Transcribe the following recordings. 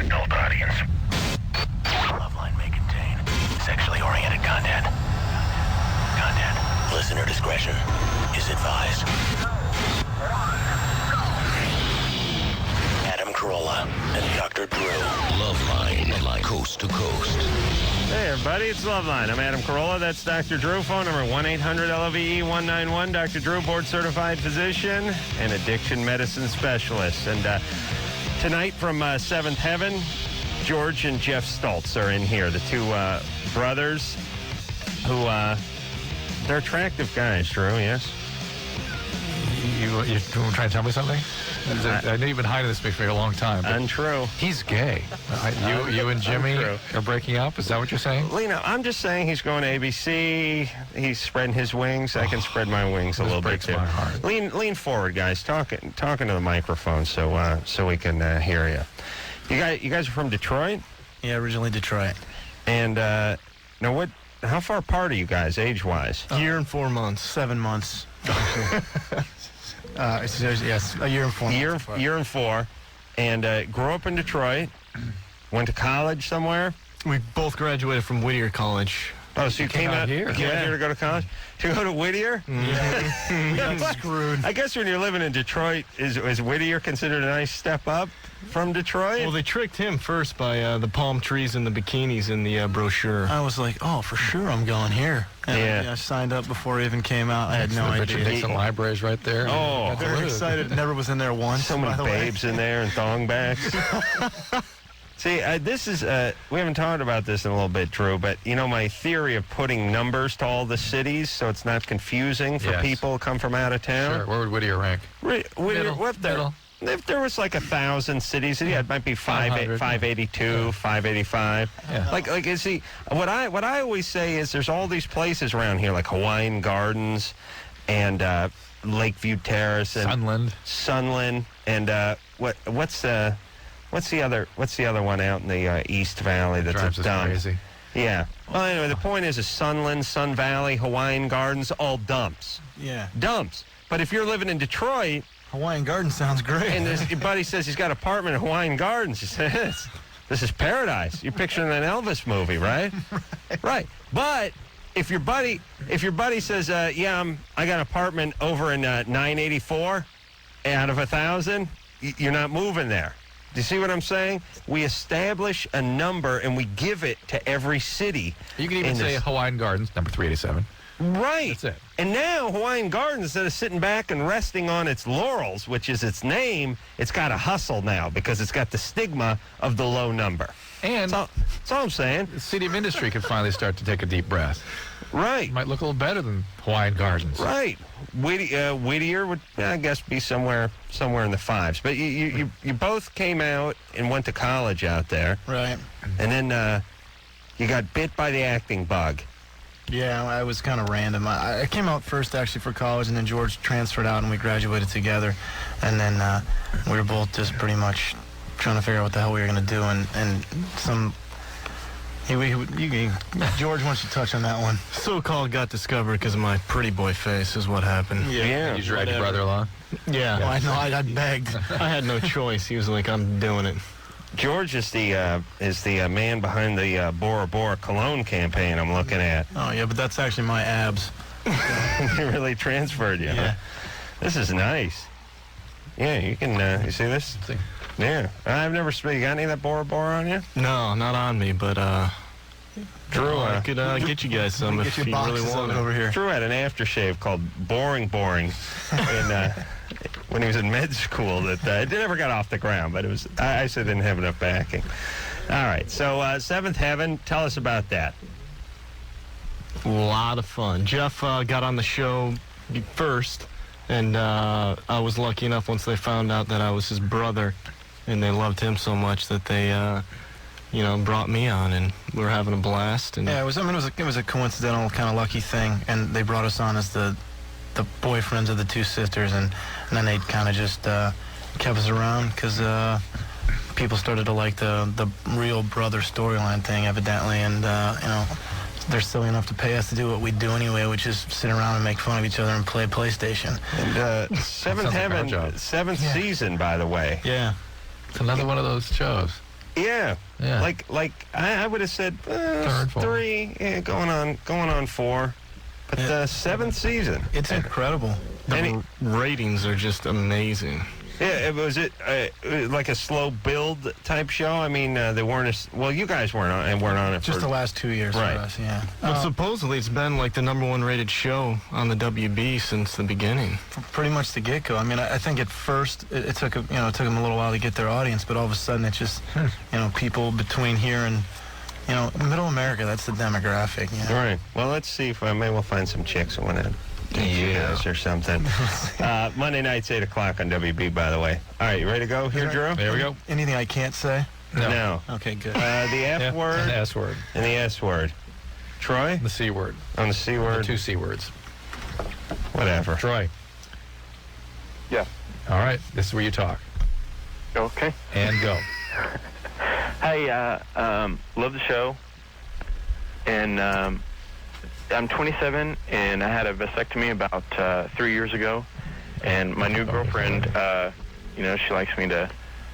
adult audience. Loveline may contain sexually oriented content. Listener discretion is advised. Adam Carolla and Dr. Drew. Loveline, coast to coast. Hey, everybody, it's Loveline. I'm Adam Carolla. That's Dr. Drew. Phone number 1-800-LOVE-191. Dr. Drew, board-certified physician and addiction medicine specialist. And tonight from Seventh Heaven, George and Geoff Stults are in here, the two brothers who, they're attractive guys, Drew, yes? You're trying to tell me something? I know you've been hiding this for a long time. Untrue. He's gay. You and Jimmy are breaking up? Is that what you're saying? Lena, I'm just saying he's going to ABC. He's spreading his wings. I can spread my wings a little bit, too. My heart. Lean forward, guys. Talking to the microphone so we can hear you. You guys are from Detroit? Yeah, originally Detroit. And now how far apart are you guys, age-wise? Year and 4 months. 7 months. Yes, a year and 4 months. Year and 4. And grew up in Detroit. Went to college somewhere? We both graduated from Whittier College. Oh, so you came out here? You came out here to go to college? To go to Whittier? Yeah. We got screwed. I guess when you're living in Detroit, is Whittier considered a nice step up from Detroit? Well, they tricked him first by the palm trees and the bikinis in the brochure. I was like, oh, for sure I'm going here. And I signed up before it even came out. I had no idea. Richard Nixon Library's right there. Oh, very excited. Never was in there once. So many babes in there and thongbacks. See, this is, we haven't talked about this in a little bit, Drew, but, you know, my theory of putting numbers to all the cities so it's not confusing for people who come from out of town. Sure. Where would Whittier rank? Middle. If there was like 1,000 cities, it might be 582, 585. Yeah. Like you see, what I always say is there's all these places around here, like Hawaiian Gardens and Lakeview Terrace and Sunland, and what's the other one out in the East Valley that's a dump? Crazy. Yeah. Well, anyway, the point is Sunland, Sun Valley, Hawaiian Gardens, all dumps. Yeah. Dumps. But if you're living in Detroit, Hawaiian Gardens sounds great. and your buddy says he's got an apartment in Hawaiian Gardens, he says, this is paradise. You're picturing an Elvis movie, right? Right. But if your buddy says, I got an apartment over in 984 out of 1,000, you're not moving there. Do you see what I'm saying? We establish a number and we give it to every city. You can even say Hawaiian Gardens, number 387. Right. That's it. And now Hawaiian Gardens, instead of sitting back and resting on its laurels, which is its name, it's got to hustle now because it's got the stigma of the low number. And that's all I'm saying. The city of industry could finally start to take a deep breath. Right. It might look a little better than Hawaiian Gardens. Right. Whittier would, I guess, be somewhere in the 5s. But you both came out and went to college out there. Right. And then you got bit by the acting bug. Yeah, I was kind of random. I came out first, actually, for college, and then George transferred out, and we graduated together. And then we were both just pretty much trying to figure out what the hell we were going to do, and some... George, why don't you touch on that one? So-called got discovered because of my pretty boy face is what happened. Yeah. You dragged your brother along? Yeah. Well, I know, I begged. I had no choice. He was like, I'm doing it. George is the man behind the Bora Bora cologne campaign I'm looking at. Oh, yeah, but that's actually my abs. They really transferred you, yeah. Huh? This is nice. Yeah, you can, you see this? Yeah. I've never you got any of that Bora Bora on you? No, not on me, but Drew, I could get you guys some if you really want it. Over here. Drew had an aftershave called Boring, when he was in med school that it never got off the ground, but it was I said didn't have enough backing. All right, so Seventh Heaven, tell us about that. A lot of fun. Geoff got on the show first, and I was lucky enough once they found out that I was his brother, and they loved him so much that they brought me on, and we were having a blast. And yeah, it was a coincidental kind of lucky thing, and they brought us on as the boyfriends of the two sisters, and then they kind of just kept us around because people started to like the real brother storyline thing, evidently, and they're silly enough to pay us to do what we do anyway, which is sit around and make fun of each other and play PlayStation. And Seventh Heaven, seventh season, by the way. Yeah. It's another one of those shows. Yeah. Yeah. Like I would have said Third, fourth. 3, going on 4. But the 7th season. It's incredible. The ratings are just amazing. Yeah, was it like a slow build type show? I mean, they weren't you guys weren't on it Just for the last 2 years Right. for us, yeah. But supposedly it's been like the #1 rated show on the WB since the beginning. Pretty much the get-go. I mean, I think at first it took it took them a little while to get their audience, but all of a sudden it's just people between here and Middle America. That's the demographic. All right. Well, let's see if maybe we'll find some chicks who want to you guys or something. Monday nights 8 o'clock on WB. By the way. All right, you ready to go here, Drew? There we go. Anything I can't say? No. Okay, good. The F Yeah, word and the S word. and the S word. Troy The C word. on the C The word. 2 C words. Whatever. Troy. Yeah. All right. This is where you talk. Okay. And go. Hey, love the show. And I'm 27, and I had a vasectomy about 3 years ago. And my new girlfriend, she likes me to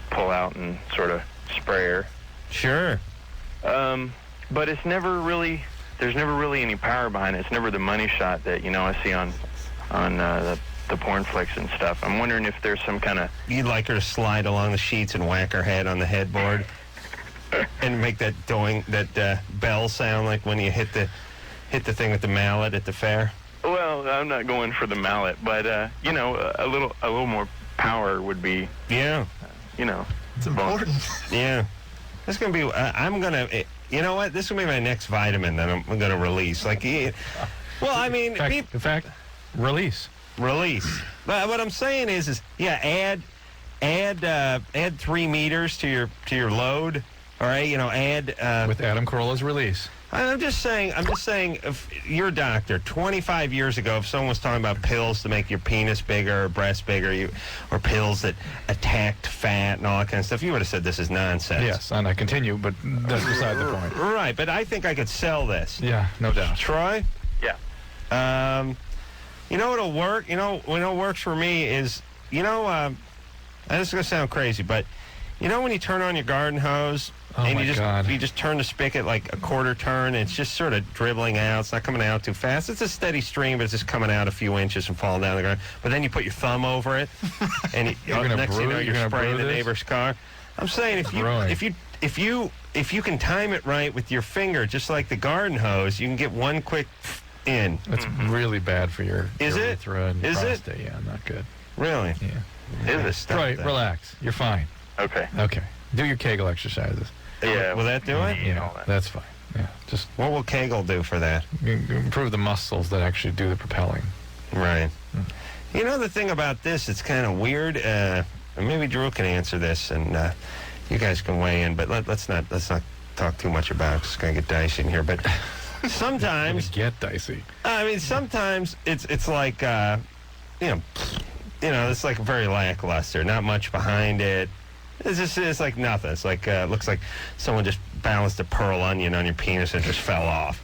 pull out and sort of spray her. Sure. But it's never really, there's never really any power behind it. It's never the money shot that, I see on the porn flicks and stuff. I'm wondering if there's some kind of... You'd like her to slide along the sheets and whack her head on the headboard and make that bell sound like when you hit the thing with the mallet at the fair? Well, I'm not going for the mallet, but, a little more power would be, Yeah. It's important. Yeah. This is going to be, I'm going to, you know what? This is going to be my next vitamin that I'm going to release. In fact, release. Release. But what I'm saying is add 3 meters to your load. All right, add With Adam Carolla's release. I'm just saying, if your doctor 25 years ago, if someone was talking about pills to make your penis bigger or breast bigger, or pills that attacked fat and all that kind of stuff, you would have said this is nonsense. Yes, and I continue, but that's beside the point. Right, but I think I could sell this. Yeah, no doubt. Troy? Yeah. You know what'll work? What works for me is, this is going to sound crazy, but when you turn on your garden hose and you just turn the spigot like a quarter turn, and it's just sort of dribbling out. It's not coming out too fast. It's a steady stream, but it's just coming out a few inches and falling down the ground. But then you put your thumb over it, and next thing you know, you're spraying the neighbor's car. I'm saying if you can time it right with your finger, just like the garden hose, you can get one quick in. That's really bad for your urethra and Is it? prostate. Yeah, not good. Really? Yeah. Is it? Stop Troy, that. relax. You're fine. Okay. Okay. Do your Kegel exercises. Yeah. Will that do it? Yeah, all that. that's fine. Yeah, just What will Kegel do for that? improve the muscles that actually do the propelling. Right. The thing about this, it's kind of weird. And maybe Drew can answer this, and you guys can weigh in. But let's not talk too much about it. It's going to get dicey in here. But sometimes, Get dicey. I mean, sometimes it's like, it's like very lackluster. Not much behind it. It's like nothing. It's like looks like someone just balanced a pearl onion on your penis and it just fell off.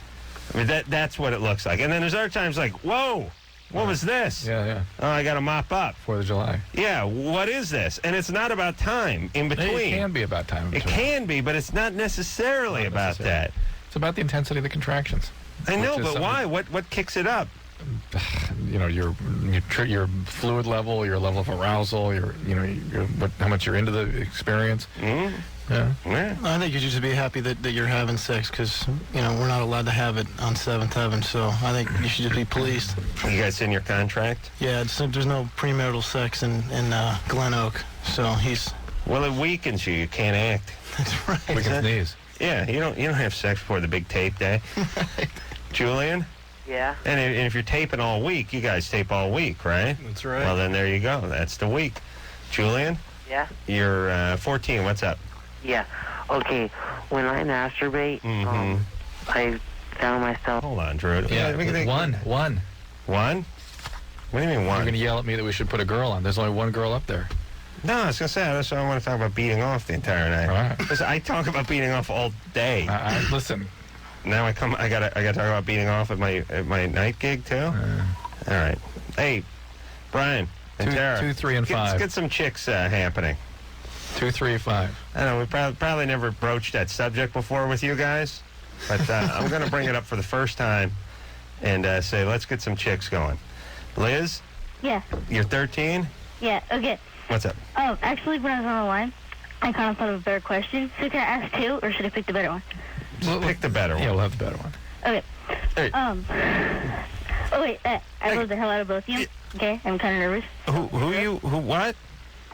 I mean, that's what it looks like. And then there's other times like, whoa, what was this? Yeah. Oh, I got to mop up. 4th of July. Yeah, what is this? And it's not about time in between. It can be about time. It can be, but it's not necessarily Not about necessarily. It's about the intensity of the contractions. that. I know, Which is but why? What kicks it up? Your fluid level, your level of arousal, how much you're into the experience. Mm? Yeah. Yeah. I think you should just be happy that you're having sex because, we're not allowed to have it on 7th Heaven, so I think you should just be pleased. You guys in your contract? Yeah, there's no premarital sex in Glen Oak, so he's... Well, it weakens you. You can't act. That's right. We can sneeze. Yeah, you don't have sex before the big tape day. Julian? Yeah. And if you're taping all week, you guys tape all week, right? That's right. Well, then there you go. That's the week. Julian, Yeah. you're 14. What's up? Yeah. Okay. When I masturbate, Mhm. I found myself. Hold on, Drew. Yeah, we can think- one. One? What do you mean You're one? going to yell at me that we should put a girl on. There's only one girl up there. No, I was going to say, that's why I want to talk about beating off the entire night. All right. Listen, I talk about beating off all day. Listen. Now I gotta talk about beating off at my night gig too. All right. Hey, Brian and Tara. 2, 3, and 5. Let's get some chicks happening. 235. I know we probably never broached that subject before with you guys, but I'm going to bring it up for the first time and say, let's get some chicks going. Liz, Yeah. you're 13? Yeah. Okay. What's up? Oh, actually, when I was on the line, I kind of thought of a better question. So can I ask two, or should I pick the better one? Pick the better one. Yeah, we'll have the better one. Okay. Hey. Oh wait, I love the hell out of both of you. Okay, I'm kind of nervous. Who, what?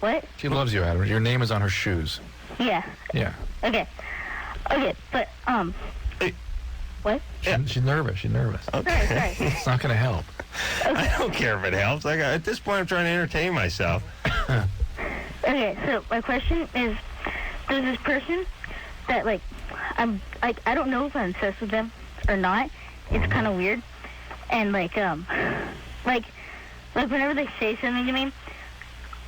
What? She loves you, Adam. Your name is on her shoes. Yeah. Yeah. Okay. Okay, but Hey. what? She's nervous. She's nervous. Sorry. It's not going to help. I don't care if it helps. At this point, I'm trying to entertain myself. Okay, so my question is, there's this person that I don't know if I'm obsessed with them or not. It's kind of weird, and like whenever they say something to me,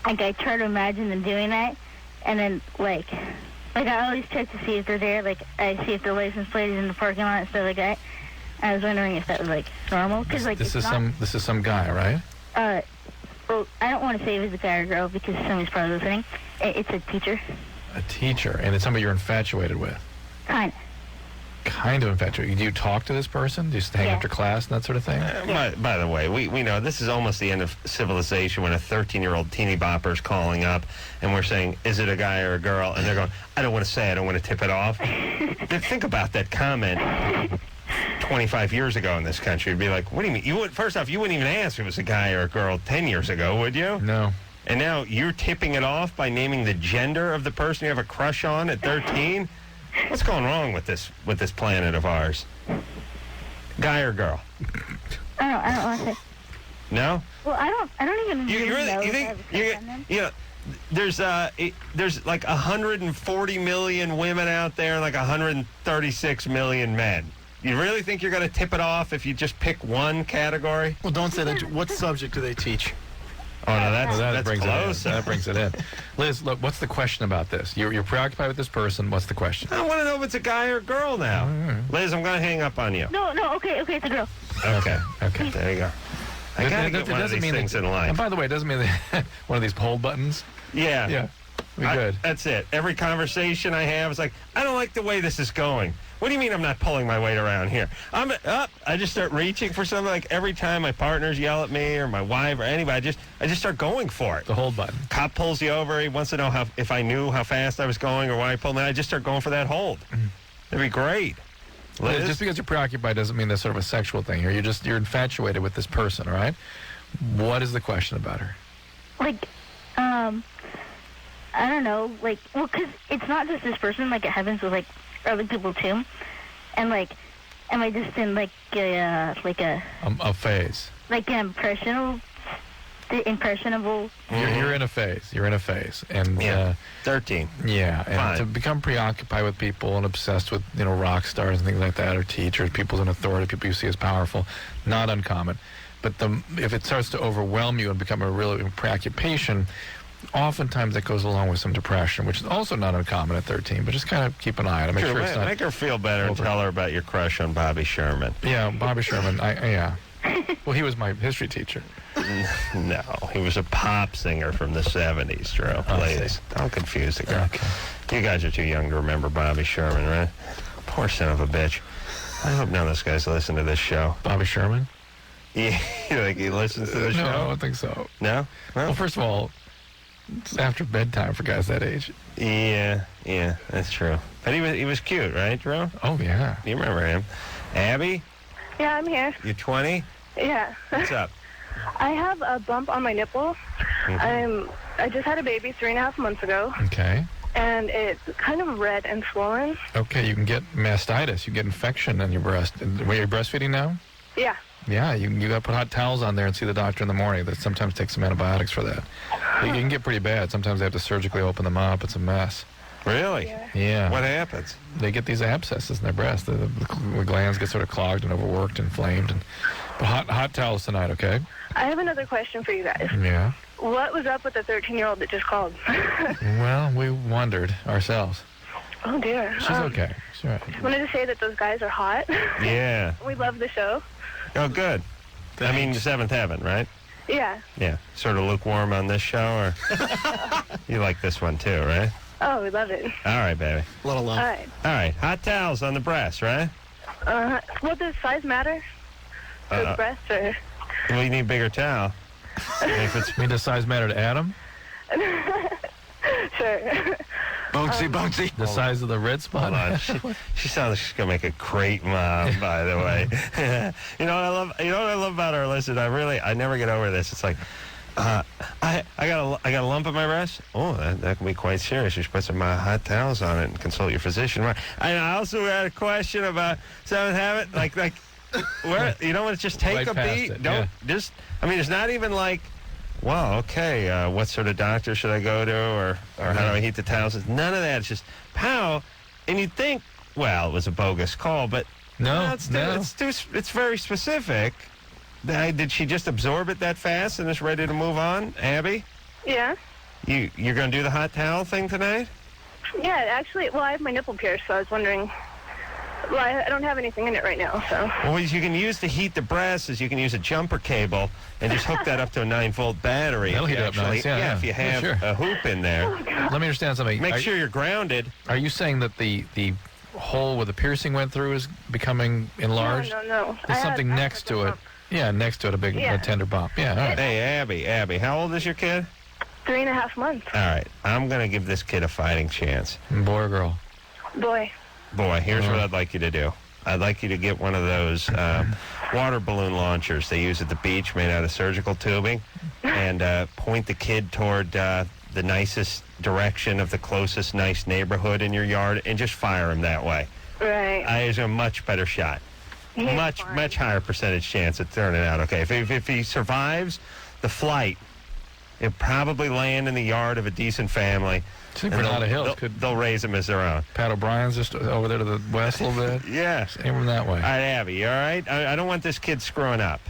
I try to imagine them doing that, and then like I always check to see if they're there. Like I see if the license plate is in the parking lot and stuff like that. I was wondering if that was normal, because This is some guy, right? Well, I don't want to say if it's a guy or girl because somebody's probably listening. It's a teacher. A teacher, and it's somebody you're infatuated with. Kind Kind of infatuated. Do you talk to this person? Do you just hang Yeah. after class and that sort of thing? By the way, we know this is almost the end of civilization when a 13-year-old teeny bopper's calling up and we're saying, is it a guy or a girl? And they're going, I don't want to say, I don't want to tip it off. Think about that comment 25 years ago in this country. It'd be like, what do you mean? First off, you wouldn't even ask if it was a guy or a girl 10 years ago, would you? No. And now you're tipping it off by naming the gender of the person you have a crush on at 13? What's going wrong with this planet of ours? Guy or girl? I don't want to say. No? Well, I don't even You really know really, you if I think, have a crush on them. you know, there's like 140 million women out there and like 136 million men. You really think you're going to tip it off if you just pick one category? Well, don't say that. What subject do they teach? Oh, no, that's brings close. it in. That brings it in. Liz, look, what's the question about this? You're preoccupied with this person. What's the question? I want to know if it's a guy or girl now. Liz, I'm going to hang up on you. No, okay, it's a girl. Okay. Okay. There you go. I got to get one of these things in And life. by the way, it doesn't mean that one of these hold buttons. Yeah. Yeah. Be good. That's it. Every conversation I have is like, I don't like the way this is going. What do you mean I'm not pulling my weight around here? I just start reaching for something. Like every time my partners yell at me or my wife or anybody, I just start going for it. The hold button. Cop pulls you over. He wants to know if I knew how fast I was going or why I pulled me. I just start going for that hold. That'd be great. Liz? Just because you're preoccupied doesn't mean that's sort of a sexual thing here. You're infatuated with this person, all right? What is the question about her? Like, I don't know. Like, well, because it's not just this person. Like, it happens with like other people too. And like, am I just in like a phase. like an impressionable? You're in a phase. You're in a phase, and 13. yeah, and Fine. to become preoccupied with people and obsessed with rock stars and things like that, or teachers, people in authority, people you see as powerful, not uncommon. But if it starts to overwhelm you and become a real preoccupation, oftentimes that goes along with some depression, which is also not uncommon at 13. But just kind of keep an eye on it. Make sure it's not. Make her feel better and tell her about your crush on Bobby Sherman. Yeah, Bobby Sherman. Yeah. Well, he was my history teacher. No, he was a pop singer from the 70s, Drew. Please, don't confuse the girl. Okay. You guys are too young to remember Bobby Sherman, right? Poor son of a bitch. I hope none of those guys listen to this show. Bobby Sherman? Yeah, like he listens to the No, I show? don't think so. No? Well, first of all, it's after bedtime for guys that age. Yeah, that's true. But he was cute, right, Drew? Oh, yeah. You remember him. Abby, Yeah, I'm here. you 20? Yeah. What's up? I have a bump on my nipple. I just had a baby 3.5 months ago, Okay. and it's kind of red and swollen. Okay, you can get mastitis. You get infection in your breast. Were you breastfeeding now? Yeah. Yeah, you got to put hot towels on there and see the doctor in the morning. That sometimes takes some antibiotics for that. It can get pretty bad. Sometimes they have to surgically open them up. It's a mess. Really? Yeah. What happens? They get these abscesses in their breast. The glands get sort of clogged and overworked, inflamed. But hot towels tonight, okay? I have another question for you guys. Yeah. What was up with the 13-year-old that just called? Well, we wondered ourselves. Oh, dear. She's okay. She's all right. I wanted to say that those guys are hot. Yeah. We love the show. Oh, good. I mean, Seventh Heaven, right? Yeah. Yeah. Sort of lukewarm on this show, or you like this one too, right? Oh, we love it. All right, baby. Little love. All right. All right, hot towels on the breast, right? Well, does size matter? For the breast, or? Well, you need a bigger towel. If it's I mean, does size matter to Adam? Sure. Bouncy. The size of the red spot? Hold on. She sounds like she's gonna make a great mom, by the way. You know what I love? You know what I love about her? Listen, I never get over this. It's like, I got a lump in my breast. Oh, that can be quite serious. You should put some hot towels on it and consult your physician. I also had a question about seventh habit. Like, where you know what? Just take Right a past beat. it, Don't just. I mean, it's not even like. Well, okay, what sort of doctor should I go to, or how do I heat the towels? It's none of that. It's just pow, and you'd think, well, it was a bogus call, but it's very specific. Did she just absorb it that fast and is ready to move on, Abby? Yeah. You're going to do the hot towel thing tonight? Yeah, actually, well, I have my nipple pierced, so I was wondering. Well, I don't have anything in it right now, so. Well, what you can use to heat the breast is you can use a jumper cable and just hook that up to a 9-volt battery. That'll heat it up nice, yeah. If you have sure. a hoop in there. Let me understand something. Make sure you're grounded. Are you saying that the hole where the piercing went through is becoming enlarged? No. There's something next to it. Yeah, next to it, a tender bump. Yeah, all right. Hey, Abby, how old is your kid? 3.5 months. All right, I'm going to give this kid a fighting chance. Boy or girl? Boy. Boy, here's what I'd like you to do. I'd like you to get one of those water balloon launchers they use at the beach made out of surgical tubing and point the kid toward the nicest direction of the closest nice neighborhood in your yard and just fire him that way. Right. There's a much better shot. Much higher percentage chance of turning out okay. If he survives the flight, he'll probably land in the yard of a decent family. I think Bernardo Hills they'll raise him as their own. Pat O'Brien's just over there to the west a little bit. Yeah. Aim him that way. All right, Abby, you all right? I don't want this kid screwing up.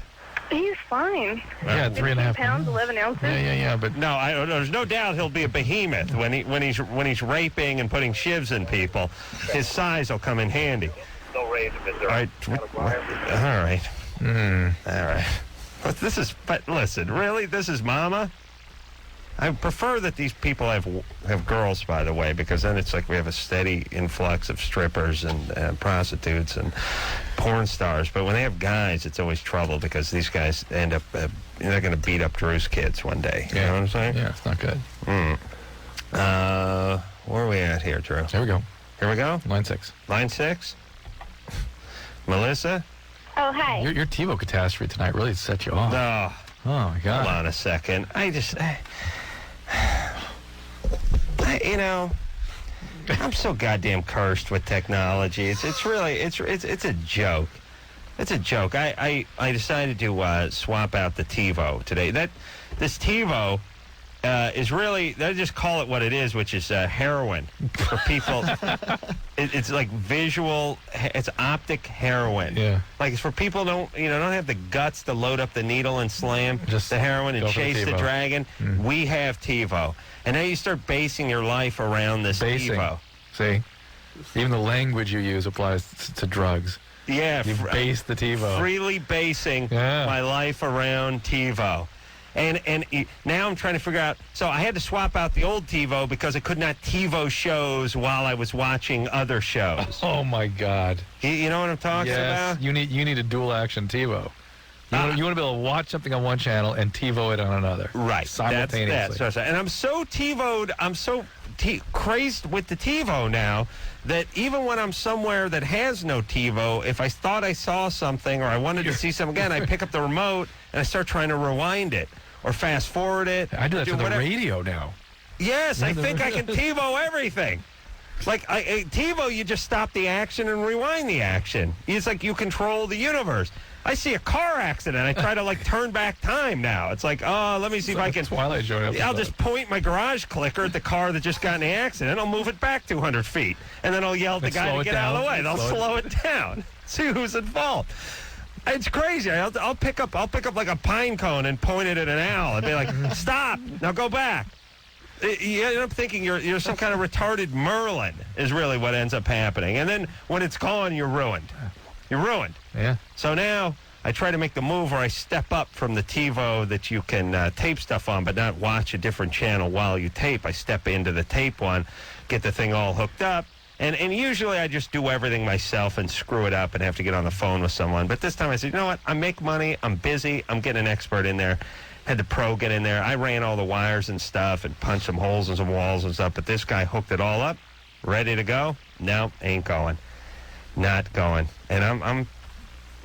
He's fine. Yeah, 3.5 pounds, 11 ounces. Yeah, but no, there's no doubt he'll be a behemoth when he's raping and putting shivs in people. His size will come in handy. They'll raise him as their All right. All right. All right. But listen, really, this is Mama. I prefer that these people have girls, by the way, because then it's like we have a steady influx of strippers and prostitutes and porn stars. But when they have guys, it's always trouble because these guys end up they're going to beat up Drew's kids one day. You know what I'm saying? Yeah, it's not good. Where are we at here, Drew? There we go. Here we go. Line 6. Line 6. Melissa. Oh, hi. Your TiVo catastrophe tonight really set you off. No. Oh my God. Hold on a second. I'm so goddamn cursed with technology. It's really a joke. It's a joke. I decided to swap out the TiVo today. This TiVo is really, they just call it what it is, which is heroin for people. It's like visual, it's optic heroin. Yeah. Like it's for people don't have the guts to load up the needle and slam Just the heroin and go for the chase the TiVo. dragon. We have TiVo. And now you start basing your life around this TiVo. See? Even the language you use applies to drugs. Yeah. You base the TiVo. Freely basing my life around TiVo. And now I'm trying to figure out. So I had to swap out the old TiVo because I could not TiVo shows while I was watching other shows. Oh my God! You know what I'm talking about? You need a dual action TiVo. You want to be able to watch something on one channel and TiVo it on another. Right. Simultaneously. That's and I'm so TiVo'd. I'm so crazed with the TiVo now that even when I'm somewhere that has no TiVo, if I thought I saw something or I wanted to see something again, I pick up the remote and I start trying to rewind it or fast forward it. I do that to the radio now. Yes, I think I can TiVo everything. Like TiVo, you just stop the action and rewind the action. It's like you control the universe. I see a car accident. I try to turn back time now. It's like, let me see if I can. Twilight Zone episode. I'll just point my garage clicker at the car that just got in the accident. I'll move it back 200 feet, and then I'll yell at the guy to get out of the way. They'll slow it down. See who's involved. It's crazy. I'll pick up like a pine cone and point it at an owl and be like, "Stop! Now go back." You end up thinking you're some kind of retarded Merlin is really what ends up happening. And then when it's gone, you're ruined. You're ruined. Yeah. So now I try to make the move where I step up from the TiVo that you can tape stuff on, but not watch a different channel while you tape. I step into the tape one, get the thing all hooked up, and usually I just do everything myself and screw it up and have to get on the phone with someone. But this time I said, you know what? I make money. I'm busy. I'm getting an expert in there. Had the pro get in there. I ran all the wires and stuff and punched some holes in some walls and stuff. But this guy hooked it all up, ready to go. No, ain't going. Not going. And I'm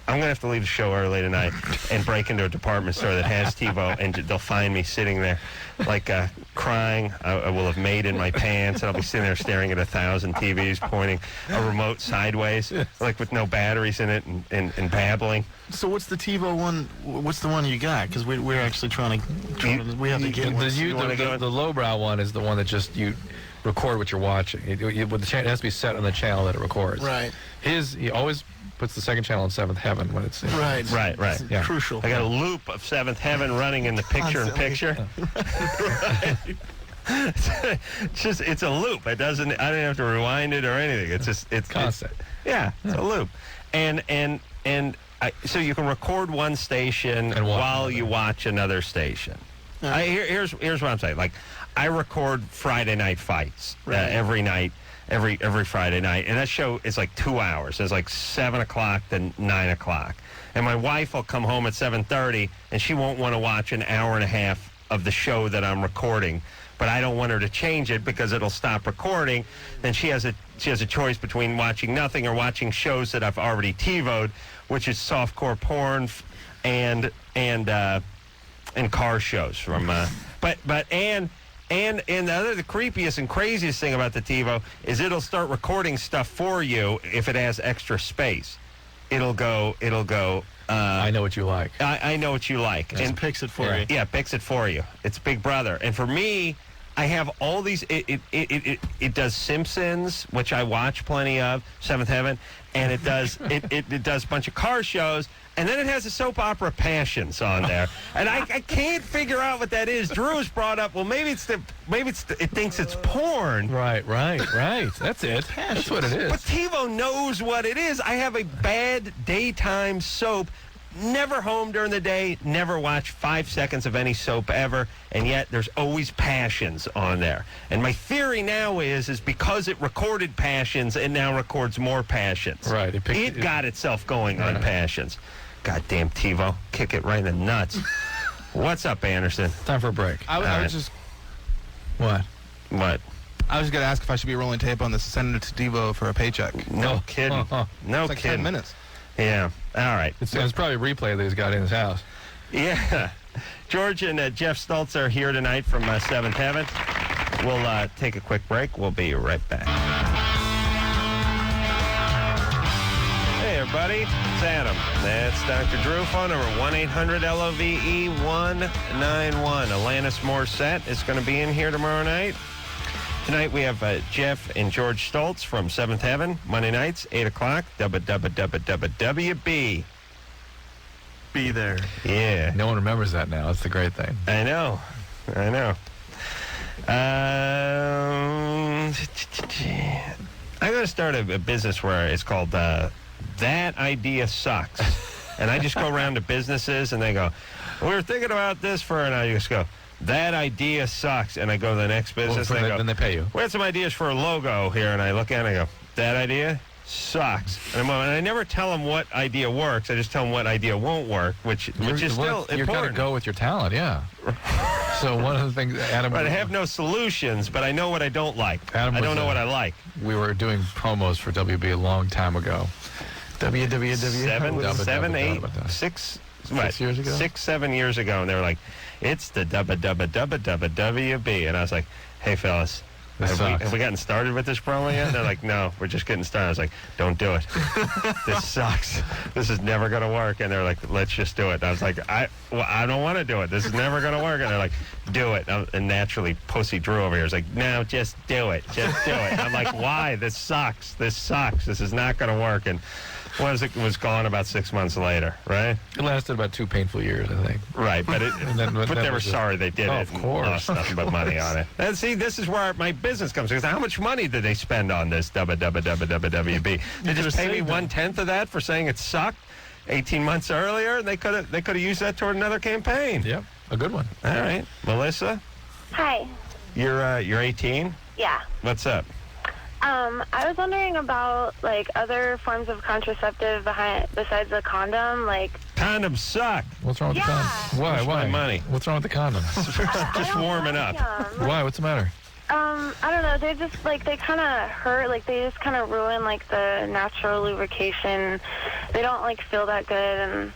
going to have to leave the show early tonight and break into a department store that has TiVo, and they'll find me sitting there, like, crying. I will have made in my pants, and I'll be sitting there staring at 1,000 TVs, pointing a remote sideways, like with no batteries in it, and babbling. So what's the TiVo one? What's the one you got? Because we're actually trying to we have to get one. The lowbrow one is the one that just you record what you're watching. It has to be set on the channel that it records. Right. He always puts the second channel in Seventh Heaven when it's right. It's crucial. I got a loop of Seventh Heaven running in the picture-in-picture. It's a loop. I don't have to rewind it or anything. It's constant. It's a loop, so you can record one station while you watch another station. Here's what I'm saying. Like, I record Friday night fights every night. Every Friday night, and that show is like 2 hours. It's like 7 o'clock to 9 o'clock, and my wife will come home at 7:30, and she won't want to watch an hour and a half of the show that I'm recording, but I don't want her to change it because it'll stop recording. Then she has a choice between watching nothing or watching shows that I've already TiVo'd, which is softcore porn and car shows from And the creepiest and craziest thing about the TiVo is it'll start recording stuff for you if it has extra space. It'll go. I know what you like. I know what you like. And picks it for you. Yeah, picks it for you. It's Big Brother. And for me, I have all these. It does Simpsons, which I watch plenty of, Seventh Heaven, and it does it does a bunch of car shows. And then it has a soap opera Passions on there, and I can't figure out what that is. Drew's brought up, well, maybe it thinks it's porn. Right. That's it. That's what it is. But TiVo knows what it is. I have a bad daytime soap. Never home during the day. Never watch 5 seconds of any soap ever, and yet there's always Passions on there. And my theory now is because it recorded Passions, it now records more Passions. Right. It got itself going on Passions. Goddamn TiVo. Kick it right in the nuts. What's up, Anderson? Time for a break. I was just... What? I was going to ask if I should be rolling tape on this and sending it to TiVo for a paycheck. No kidding. No it's like kidding. 10 minutes. Yeah. All right. It's probably a replay that he's got in his house. Yeah. George and Geoff Stults are here tonight from Seventh Heaven. We'll take a quick break. We'll be right back. Hey, everybody. It's Adam. That's Dr. Drew. Phone number 1-800-LOVE-191. Alanis Morissette is going to be in here tomorrow night. Tonight we have Geoff and George Stults from Seventh Heaven. Monday nights, 8 o'clock. WB. Be there. Yeah. No one remembers that now. That's the great thing. I know. I'm going to start a business where it's called That Idea Sucks. And I just go around to businesses and they go, we were thinking about this and I just go, that idea sucks. And I go to the next business and then they pay you. We had some ideas for a logo here. And I look at it and I go, that idea sucks. And I never tell them what idea works. I just tell them what idea won't work, which is still important. You've got to go with your talent, yeah. So one of the things, Adam... But I have no solutions, but I know what I don't like. I don't know what I like. We were doing promos for WB a long time ago. Six years ago? 6, 7 years ago, and they were like, it's the WB. And I was like, hey, fellas, have we gotten started with this promo yet? And they're like, no, we're just getting started. I was like, don't do it. This sucks. This is never going to work. And they're like, let's just do it. And I was like, I don't want to do it. This is never going to work. And they're like, do it. And naturally, Pussy Drew over here is like, no, just do it. Just do it. And I'm like, why? This sucks. This is not going to work. And it was gone about 6 months later, right? It lasted about 2 painful years, I think. Right, but they were sorry they did it. Of course. And lost nothing but money on it. And see, this is where my business comes. Because how much money did they spend on this WB? They just pay me 1/10 of that for saying it sucked? 18 months earlier, and they could have used that toward another campaign. Yep, a good one. All right, Melissa, Hi. you're 18. Yeah. What's up? I was wondering about like other forms of contraceptive besides the condom, like. Condoms suck. What's wrong with the condom? Why? Where's Why? my money? What's wrong with the condom? Just warming up. Why? What's the matter? I don't know. They're just like they kind of hurt. Like they just kind of ruin like the natural lubrication. They don't like feel that good, and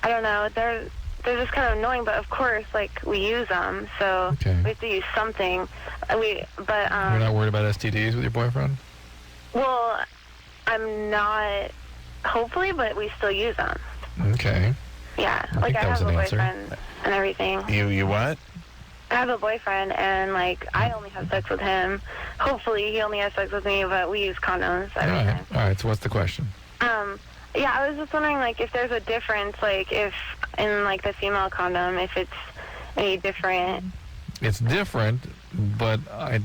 I don't know. They're just kind of annoying. But of course, like we use them, so we have to use something. You're not worried about STDs with your boyfriend? Well, I'm not. Hopefully, but we still use them. Okay. Yeah, I like think I that was have a an answer. boyfriend and everything. You what? I have a boyfriend, and like I only have sex with him. Hopefully, he only has sex with me, but we use condoms. All right. So what's the question? Yeah, I was just wondering, like, if there's a difference, like, if in like the female condom, if it's any different. It's different, but I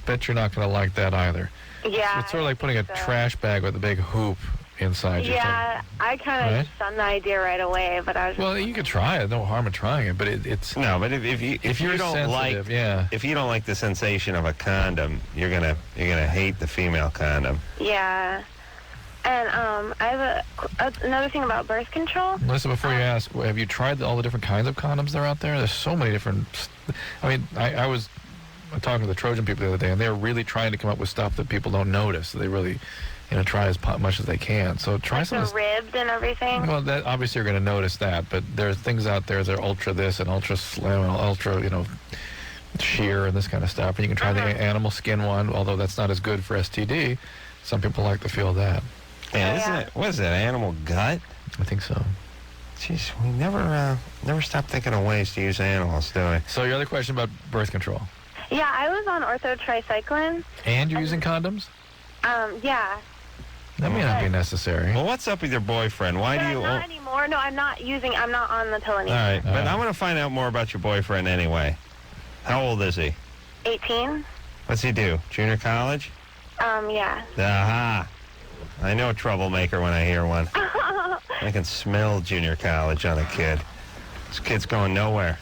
bet you're not going to like that either. Yeah. It's sort of like putting a trash bag with a big hoop inside your thing. Yeah, I kind of shunned the idea right away, but I was. Well, you could try it. No harm in trying it, but it's no. But if you don't like if you don't like the sensation of a condom, you're gonna hate the female condom. Yeah, and I have another thing about birth control. Melissa, before you ask, have you tried all the different kinds of condoms that are out there? There's so many different. I mean, I was talking to the Trojan people the other day, and they're really trying to come up with stuff that people don't notice. They really. Try as much as they can. So try like some the ribbed and everything. Well, that obviously you're going to notice that, but there are things out there that are ultra this and ultra slim and ultra, sheer and this kind of stuff. And you can try the animal skin one, although that's not as good for STD. Some people like the feel of that. Yeah, what is that? Animal gut? I think so. Jeez, we never stop thinking of ways to use animals, do we? So your other question about birth control? Yeah, I was on orthotricycline. And you're using condoms? Yeah. That may not be necessary. Well, what's up with your boyfriend? Why do you? Not anymore. No, I'm not on the pill anymore. All right, but I want to find out more about your boyfriend anyway. How old is he? 18. What's he do? Junior college? Yeah. Aha. I know a troublemaker when I hear one. I can smell junior college on a kid. This kid's going nowhere.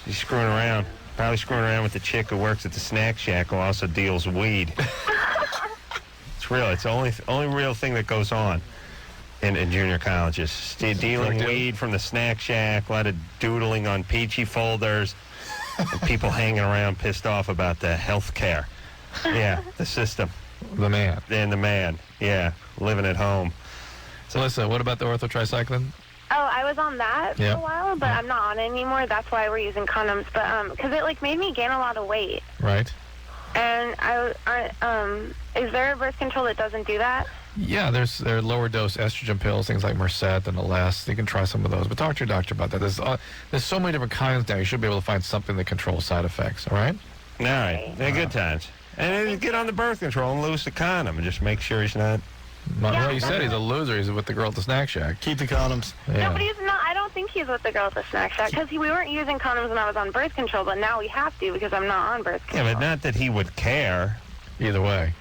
He's screwing around. Probably screwing around with the chick who works at the snack shack who also deals weed. It's real. It's the only real thing that goes on in junior colleges. Dealing weed from the snack shack, a lot of doodling on peachy folders, and people hanging around pissed off about the health care. Yeah, the system. The man. And the man, yeah, living at home. So, Melissa, what about the orthotricycline? Oh, I was on that for a while, but I'm not on it anymore. That's why we're using condoms. But because it like made me gain a lot of weight. Right. And is there a birth control that doesn't do that? Yeah, there are lower dose estrogen pills, things like Merced and Aless. You can try some of those, but talk to your doctor about that. There's so many different kinds now. You should be able to find something that controls side effects. All right. All right. They're good times. And then get on the birth control and lose the condom and just make sure he's not. Well, you said he's a loser. He's with the girl at the snack shack. Keep the condoms. Yeah. No, but he's not. I don't think he's with the girl at the snack shack because we weren't using condoms when I was on birth control, but now we have to because I'm not on birth control. Yeah, but not that he would care. Either way.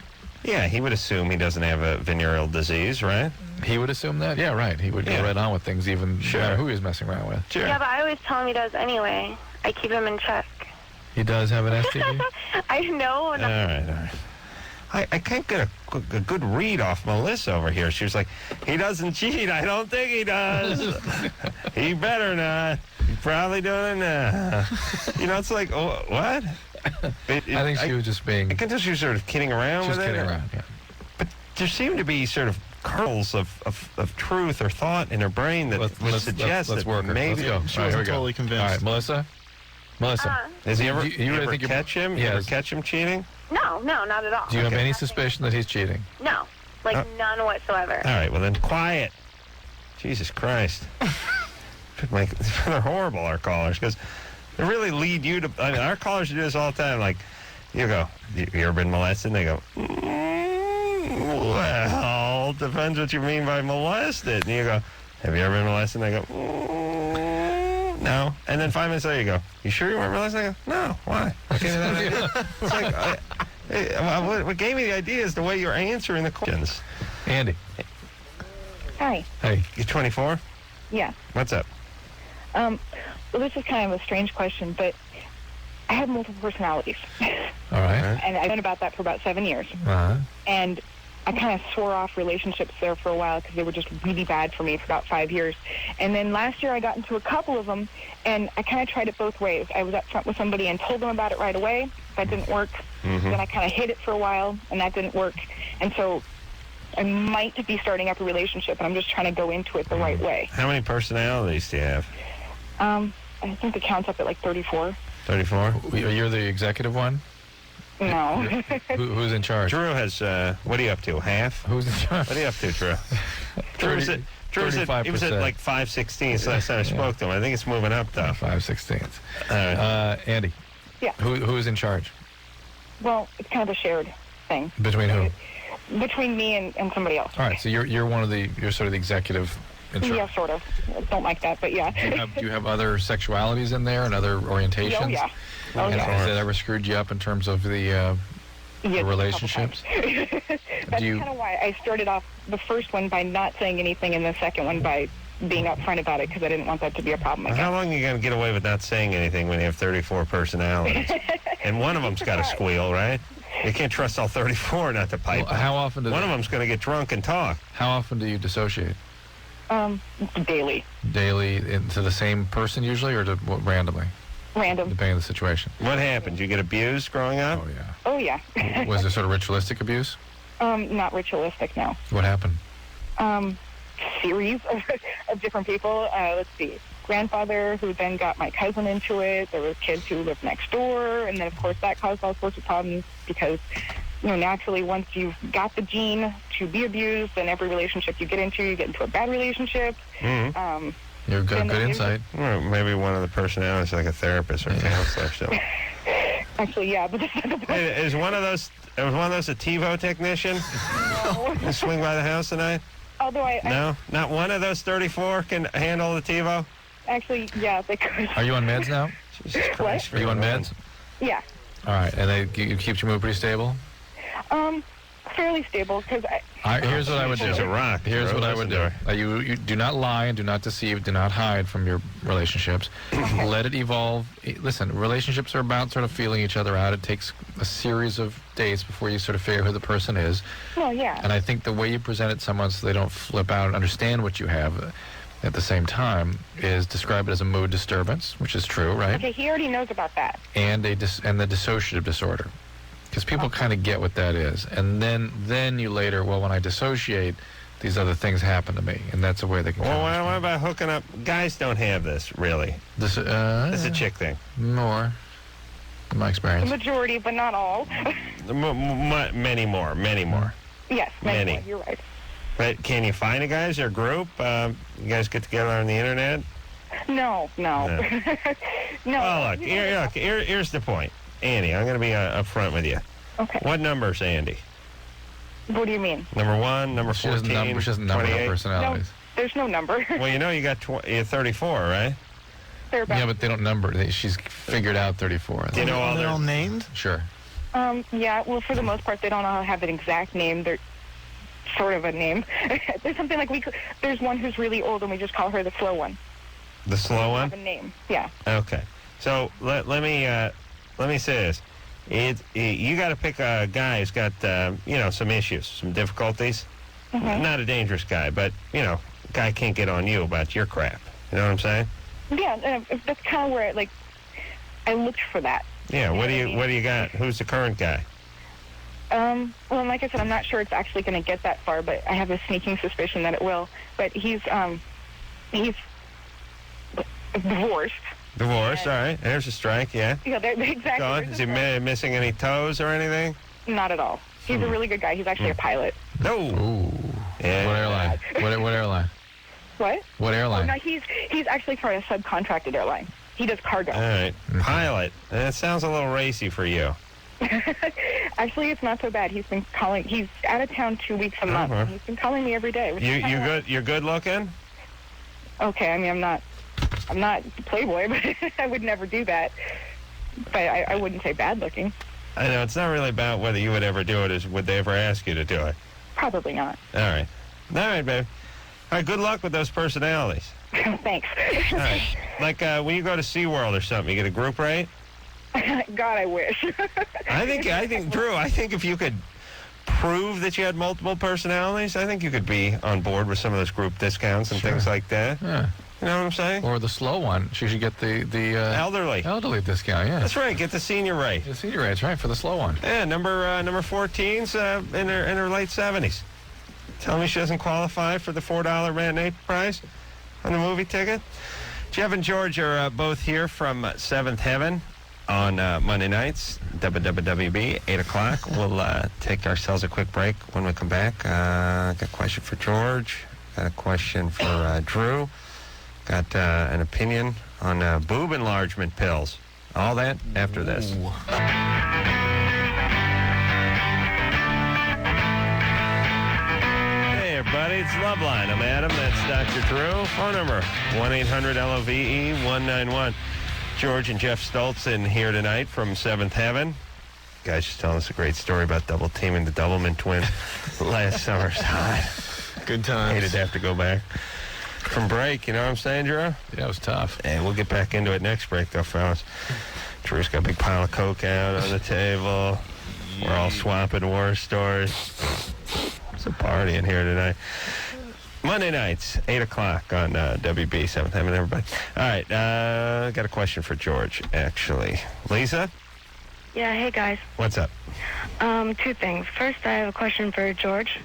Yeah, he would assume he doesn't have a venereal disease, right? He would assume that? Yeah, right. He would go right on with things even no matter who he's messing around with. Sure. Yeah, but I always tell him he does anyway. I keep him in check. He does have an STD? I know. All right. I can't get a good read off Melissa over here. She was like, he doesn't cheat. I don't think he does. He better not. He's probably doing it now. It's like, oh, what? I think she was just being... I can tell she was sort of kidding around with it. Just kidding around, yeah. But there seemed to be sort of kernels of truth or thought in her brain that would suggest let's that work her. maybe... Let's go. She wasn't totally convinced. All right, Melissa? Does he ever, you really ever think catch him? You ever catch him cheating? No, not at all. Do you have any suspicion that he's cheating? No, none whatsoever. All right, well then quiet. Jesus Christ. They're horrible, our callers, because they really lead you to... our callers do this all the time. Like, you go, you ever been molested? And they go, well, depends what you mean by molested. And you go, have you ever been molested? And they go, no. And then 5 minutes later you go, you sure you weren't molested? I go, no, why? It's like, what gave me the idea is the way you're answering the questions. Andy. Hi. Hey. You're 24? Yeah. What's up? Well, this is kind of a strange question, but I have multiple personalities. All right. And I've known about that for about 7 years. Uh-huh. And I kind of swore off relationships there for a while because they were just really bad for me for about 5 years. And then last year I got into a couple of them, and I kind of tried it both ways. I was up front with somebody and told them about it right away. That didn't work. Then I kind of hid it for a while, and that didn't work. And so I might be starting up a relationship, and I'm just trying to go into it the right way. How many personalities do you have? I think the count's up at like 34. 34? You're the executive one? No. Who's in charge? Drew has, what are you up to, half? Who's in charge? What are you up to, Drew? Drew was at, he was at like 5/16 last time I spoke to him. I think it's moving up, though. 5/16. All right. Andy. Yeah. Who's in charge? Well, it's kind of a shared thing. Between who? Between me and somebody else. All right, so you're sort of the executive in charge. Yeah, sort of. Don't like that, but yeah. Do you have other sexualities in there and other orientations? Oh, yeah. Oh, And yeah. has that ever screwed you up in terms of the relationships? That's kind of why I started off the first one by not saying anything, and the second one by being upfront about it because I didn't want that to be a problem again. How long are you going to get away with not saying anything when you have 34 personalities? And one of them's got to squeal, right? You can't trust all 34 not to pipe. Well, how often one of them's going to get drunk and talk. How often do you dissociate? Daily. Daily to the same person usually, or randomly? Random. Depending on the situation. What happened? Did you get abused growing up? Oh, yeah. Oh, yeah. Was there sort of ritualistic abuse? Not ritualistic, no. What happened? Series of different people. Let's see. Grandfather who then got my cousin into it. There were kids who lived next door. And then, of course, that caused all sorts of problems because, naturally, once you've got the gene to be abused, then every relationship you get into a bad relationship. Mm-hmm. You've got good insight. Well, maybe one of the personalities like a therapist or counselor. So. Actually, yeah. But is one of those a TiVo technician? No. Swing by the house tonight? Although No? Not one of those 34 can handle the TiVo? Actually, yeah, they could. Are you on meds now? Jesus Christ. Are you on meds? Yeah. All right, and it keeps your mood pretty stable? Fairly stable, because here's what I would do. She's a rock. Here's what I would do. You do not lie and do not deceive, do not hide from your relationships. Let it evolve. Listen, relationships are about sort of feeling each other out. It takes a series of dates before you sort of figure who the person is. Well, yeah. And I think the way you present it to someone so they don't flip out and understand what you have at the same time is describe it as a mood disturbance, which is true, right? Okay, he already knows about that. And the dissociative disorder. Because people kind of get what that is. And then you later, well, when I dissociate, these other things happen to me. And that's a way they can... Well, what about hooking up? Guys don't have this, really. This is a chick thing. More, in my experience. The majority, but not all. Many more. Yes, many. More, you're right. But can you find a guy? Is there a group? You guys get together on the internet? No. No. Oh, look, here's the point. Andy, I'm going to be upfront with you. Okay. What number's Andy? What do you mean? Number 1, number 14, She doesn't number her personalities. No, there's no number. Well, you got you're 34, right? They're about... Yeah, but they don't number. She's figured out 34. Do you know all they're all named? Sure. Yeah, well, for the most part, they don't all have an exact name. They're sort of a name. There's something like there's one who's really old, and we just call her the slow one. The slow one? Have a name, yeah. Okay. So let me say this. You got to pick a guy who's got, some issues, some difficulties. Mm-hmm. Not a dangerous guy, but, guy can't get on you about your crap. You know what I'm saying? Yeah, that's kind of where, I looked for that. Yeah, what do you got? Who's the current guy? Well, like I said, I'm not sure it's actually going to get that far, but I have a sneaking suspicion that it will. But he's divorced. Divorced, all right. There's a strike, yeah. Yeah, exactly. Go on. Is he missing any toes or anything? Not at all. He's a really good guy. He's actually a pilot. No. Ooh. Yeah. What airline? what airline? What? What airline? Oh, no, he's actually for a subcontracted airline. He does cargo. All right. Pilot. That sounds a little racy for you. Actually, it's not so bad. He's been calling. He's out of town 2 weeks a month. And he's been calling me every day. You're good looking? Okay, I mean, I'm not Playboy, but I would never do that. But I wouldn't say bad looking. I know, it's not really about whether you would ever do it, is would they ever ask you to do it? Probably not. All right, babe. right, good luck with those personalities. Thanks. All right. Like when you go to SeaWorld or something, you get a group rate? God, I wish. I think, Drew, I think if you could prove that you had multiple personalities, I think you could be on board with some of those group discounts and things like that. Yeah. You know what I'm saying? Or the slow one. She should get the elderly discount, yeah. That's right. Get the senior rate. The senior rate's right for the slow one. Yeah, number 14's in her late 70s. Tell me she doesn't qualify for the $4 matinee price on the movie ticket. Jeff and George are both here from Seventh Heaven on Monday nights, WWB, 8 o'clock. We'll take ourselves a quick break when we come back. Got a question for George. Got a question for Drew. Got an opinion on boob enlargement pills. All that after this. Hey, everybody. It's Loveline. I'm Adam. That's Dr. Drew. Phone number, 1-800-LOVE-191. George and Geoff Stults in here tonight from Seventh Heaven. Guys just telling us a great story about double teaming the Doublemint twins last summer's hot. Good times. Hated to have to go back from break, you know what I'm saying, Drew? Yeah, it was tough. And we'll get back into it next break, though, fellas. Drew's got a big pile of Coke out on the table. We're all swapping war stories. It's a party in here tonight. Monday nights, 8 o'clock on WB, 7th Heaven, everybody. All right, got a question for George, actually. Lisa? Yeah, hey, guys. What's up? Two things. First, I have a question for George.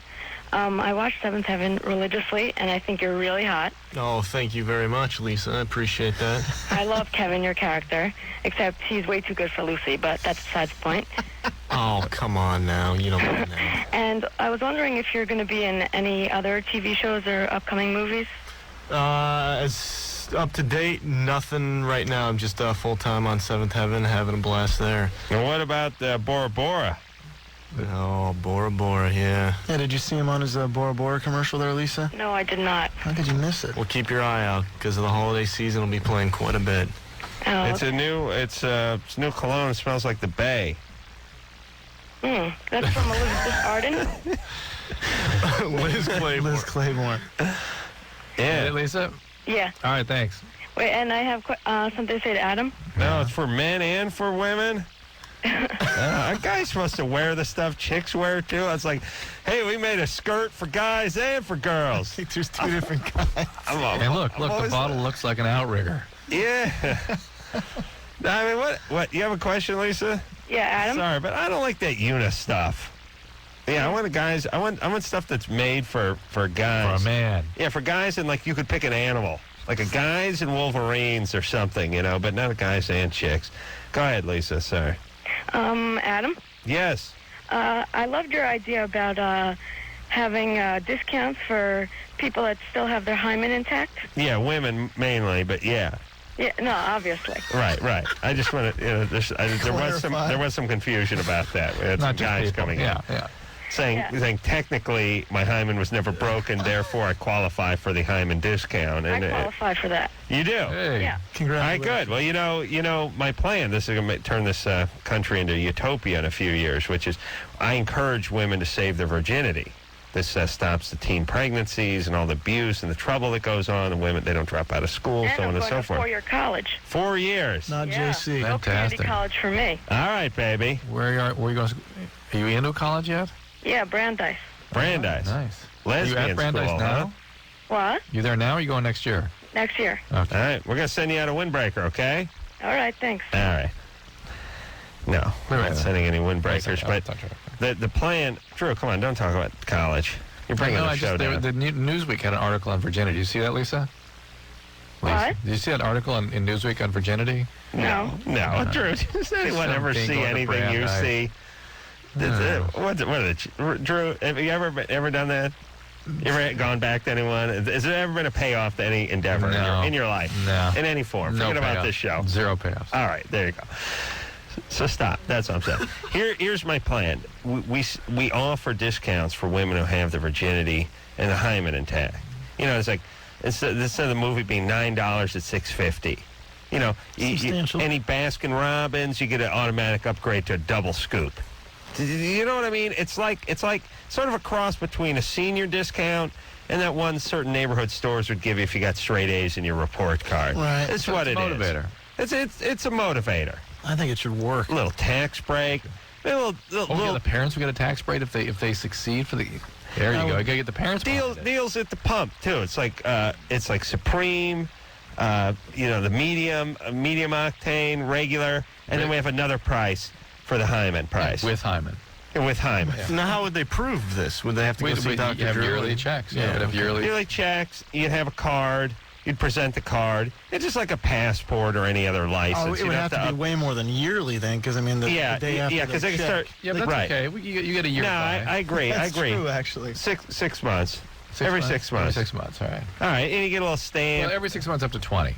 I watch Seventh Heaven religiously, and I think you're really hot. Oh, thank you very much, Lisa. I appreciate that. I love Kevin, your character, except he's way too good for Lucy, but that's besides the point. Oh, come on now. You don't know now. And I was wondering if you're going to be in any other TV shows or upcoming movies? As up to date, nothing right now. I'm just full-time on Seventh Heaven, having a blast there. And what about Bora Bora? Oh, Bora Bora, yeah. Yeah, did you see him on his Bora Bora commercial there, Lisa? No, I did not. How could you miss it? Well, keep your eye out, because of the holiday season, we'll be playing quite a bit. Oh, It's new cologne. It smells like the Bay. That's from Elizabeth Arden? Liz Claiborne. Liz Claiborne. Yeah. Hey, Lisa? Yeah. All right, thanks. Wait, and I have something to say to Adam. No, it's for men and for women. A guy's supposed to wear the stuff chicks wear, too. It's like, hey, we made a skirt for guys and for girls. I think there's two different guys. And look, the bottle looks like an outrigger. Yeah. I mean, what? You have a question, Lisa? Yeah, Adam? Sorry, but I don't like that Una stuff. Yeah, I want I want stuff that's made for guys. For a man. Yeah, for guys, and like you could pick an animal. Like a guys and Wolverines or something, you know, but not a guys and chicks. Go ahead, Lisa, sorry. Adam? Yes. I loved your idea about having discounts for people that still have their hymen intact. Yeah, women mainly, but yeah. Yeah, no, obviously. Right. I just want to, you know, there was some confusion about that. We had some guys coming in. Saying technically my hymen was never broken, therefore I qualify for the hymen discount. And I qualify for that. You do? Hey. Yeah. Congratulations. All right, good. Well, you know, my plan, this is going to turn this country into utopia in a few years, which is I encourage women to save their virginity. This stops the teen pregnancies and all the abuse and the trouble that goes on. And women, they don't drop out of school, And so on and so forth. 4-year college. 4 years. Not Yeah. JC. No community Fantastic. college for me. All right, baby. Where are you going? Are you into college yet? Yeah, Brandeis. Brandeis. Nice. Lesbian Are you at Brandeis school, now? huh? What? You there now or are you going next year? Next year. Okay. All right, we're going to send you out a windbreaker, okay? All right, thanks. All right. No, we're not sending any windbreakers, but the plan... Drew, come on, don't talk about college. You're bringing the show down. The Newsweek had an article on virginity. Did you see that, Lisa? What? Did you see that article in Newsweek on virginity? No. No, Drew, does anyone ever Something see going to anything you Brandeis. see? Drew, have you ever done that? You ever gone back to anyone? Has there ever been a payoff to any endeavor in your life? No. In any form? No Forget about payoff. this show. Zero payoffs. All right, there you go. So stop. That's what I'm saying. Here's my plan. We offer discounts for women who have their virginity and the hymen intact. You know, it's like instead of the movie being $9 at $6.50. You know, Substantial. any Baskin Robbins, you get an automatic upgrade to a double scoop. You know what I mean? It's like sort of a cross between a senior discount and that one certain neighborhood stores would give you if you got straight A's in your report card. Right. It's what it is. Motivator. It's a motivator. I think it should work. A little tax break. Yeah, the parents will get a tax break if they succeed for the. There you go. You gotta get the parents. Deals at the pump too. It's like Supreme, the medium octane, regular, and then we have another price for the Hyman price. With Hyman. With Hyman. Yeah. Now, how would they prove this? Would they have to go see Dr. You have Drew? yearly checks. Yeah, you'd have yearly checks. You'd have a card. You'd present the card. It's just like a passport or any other license. It would have to be way more than yearly then, because I mean the day after because they can start. Yeah, but that's okay. You get a year. No, I agree. That's I agree. true, actually. 6 months. Every 6 months. Every 6 months. All right. All right, and you get a little stamp. Well, every 6 months up to 20.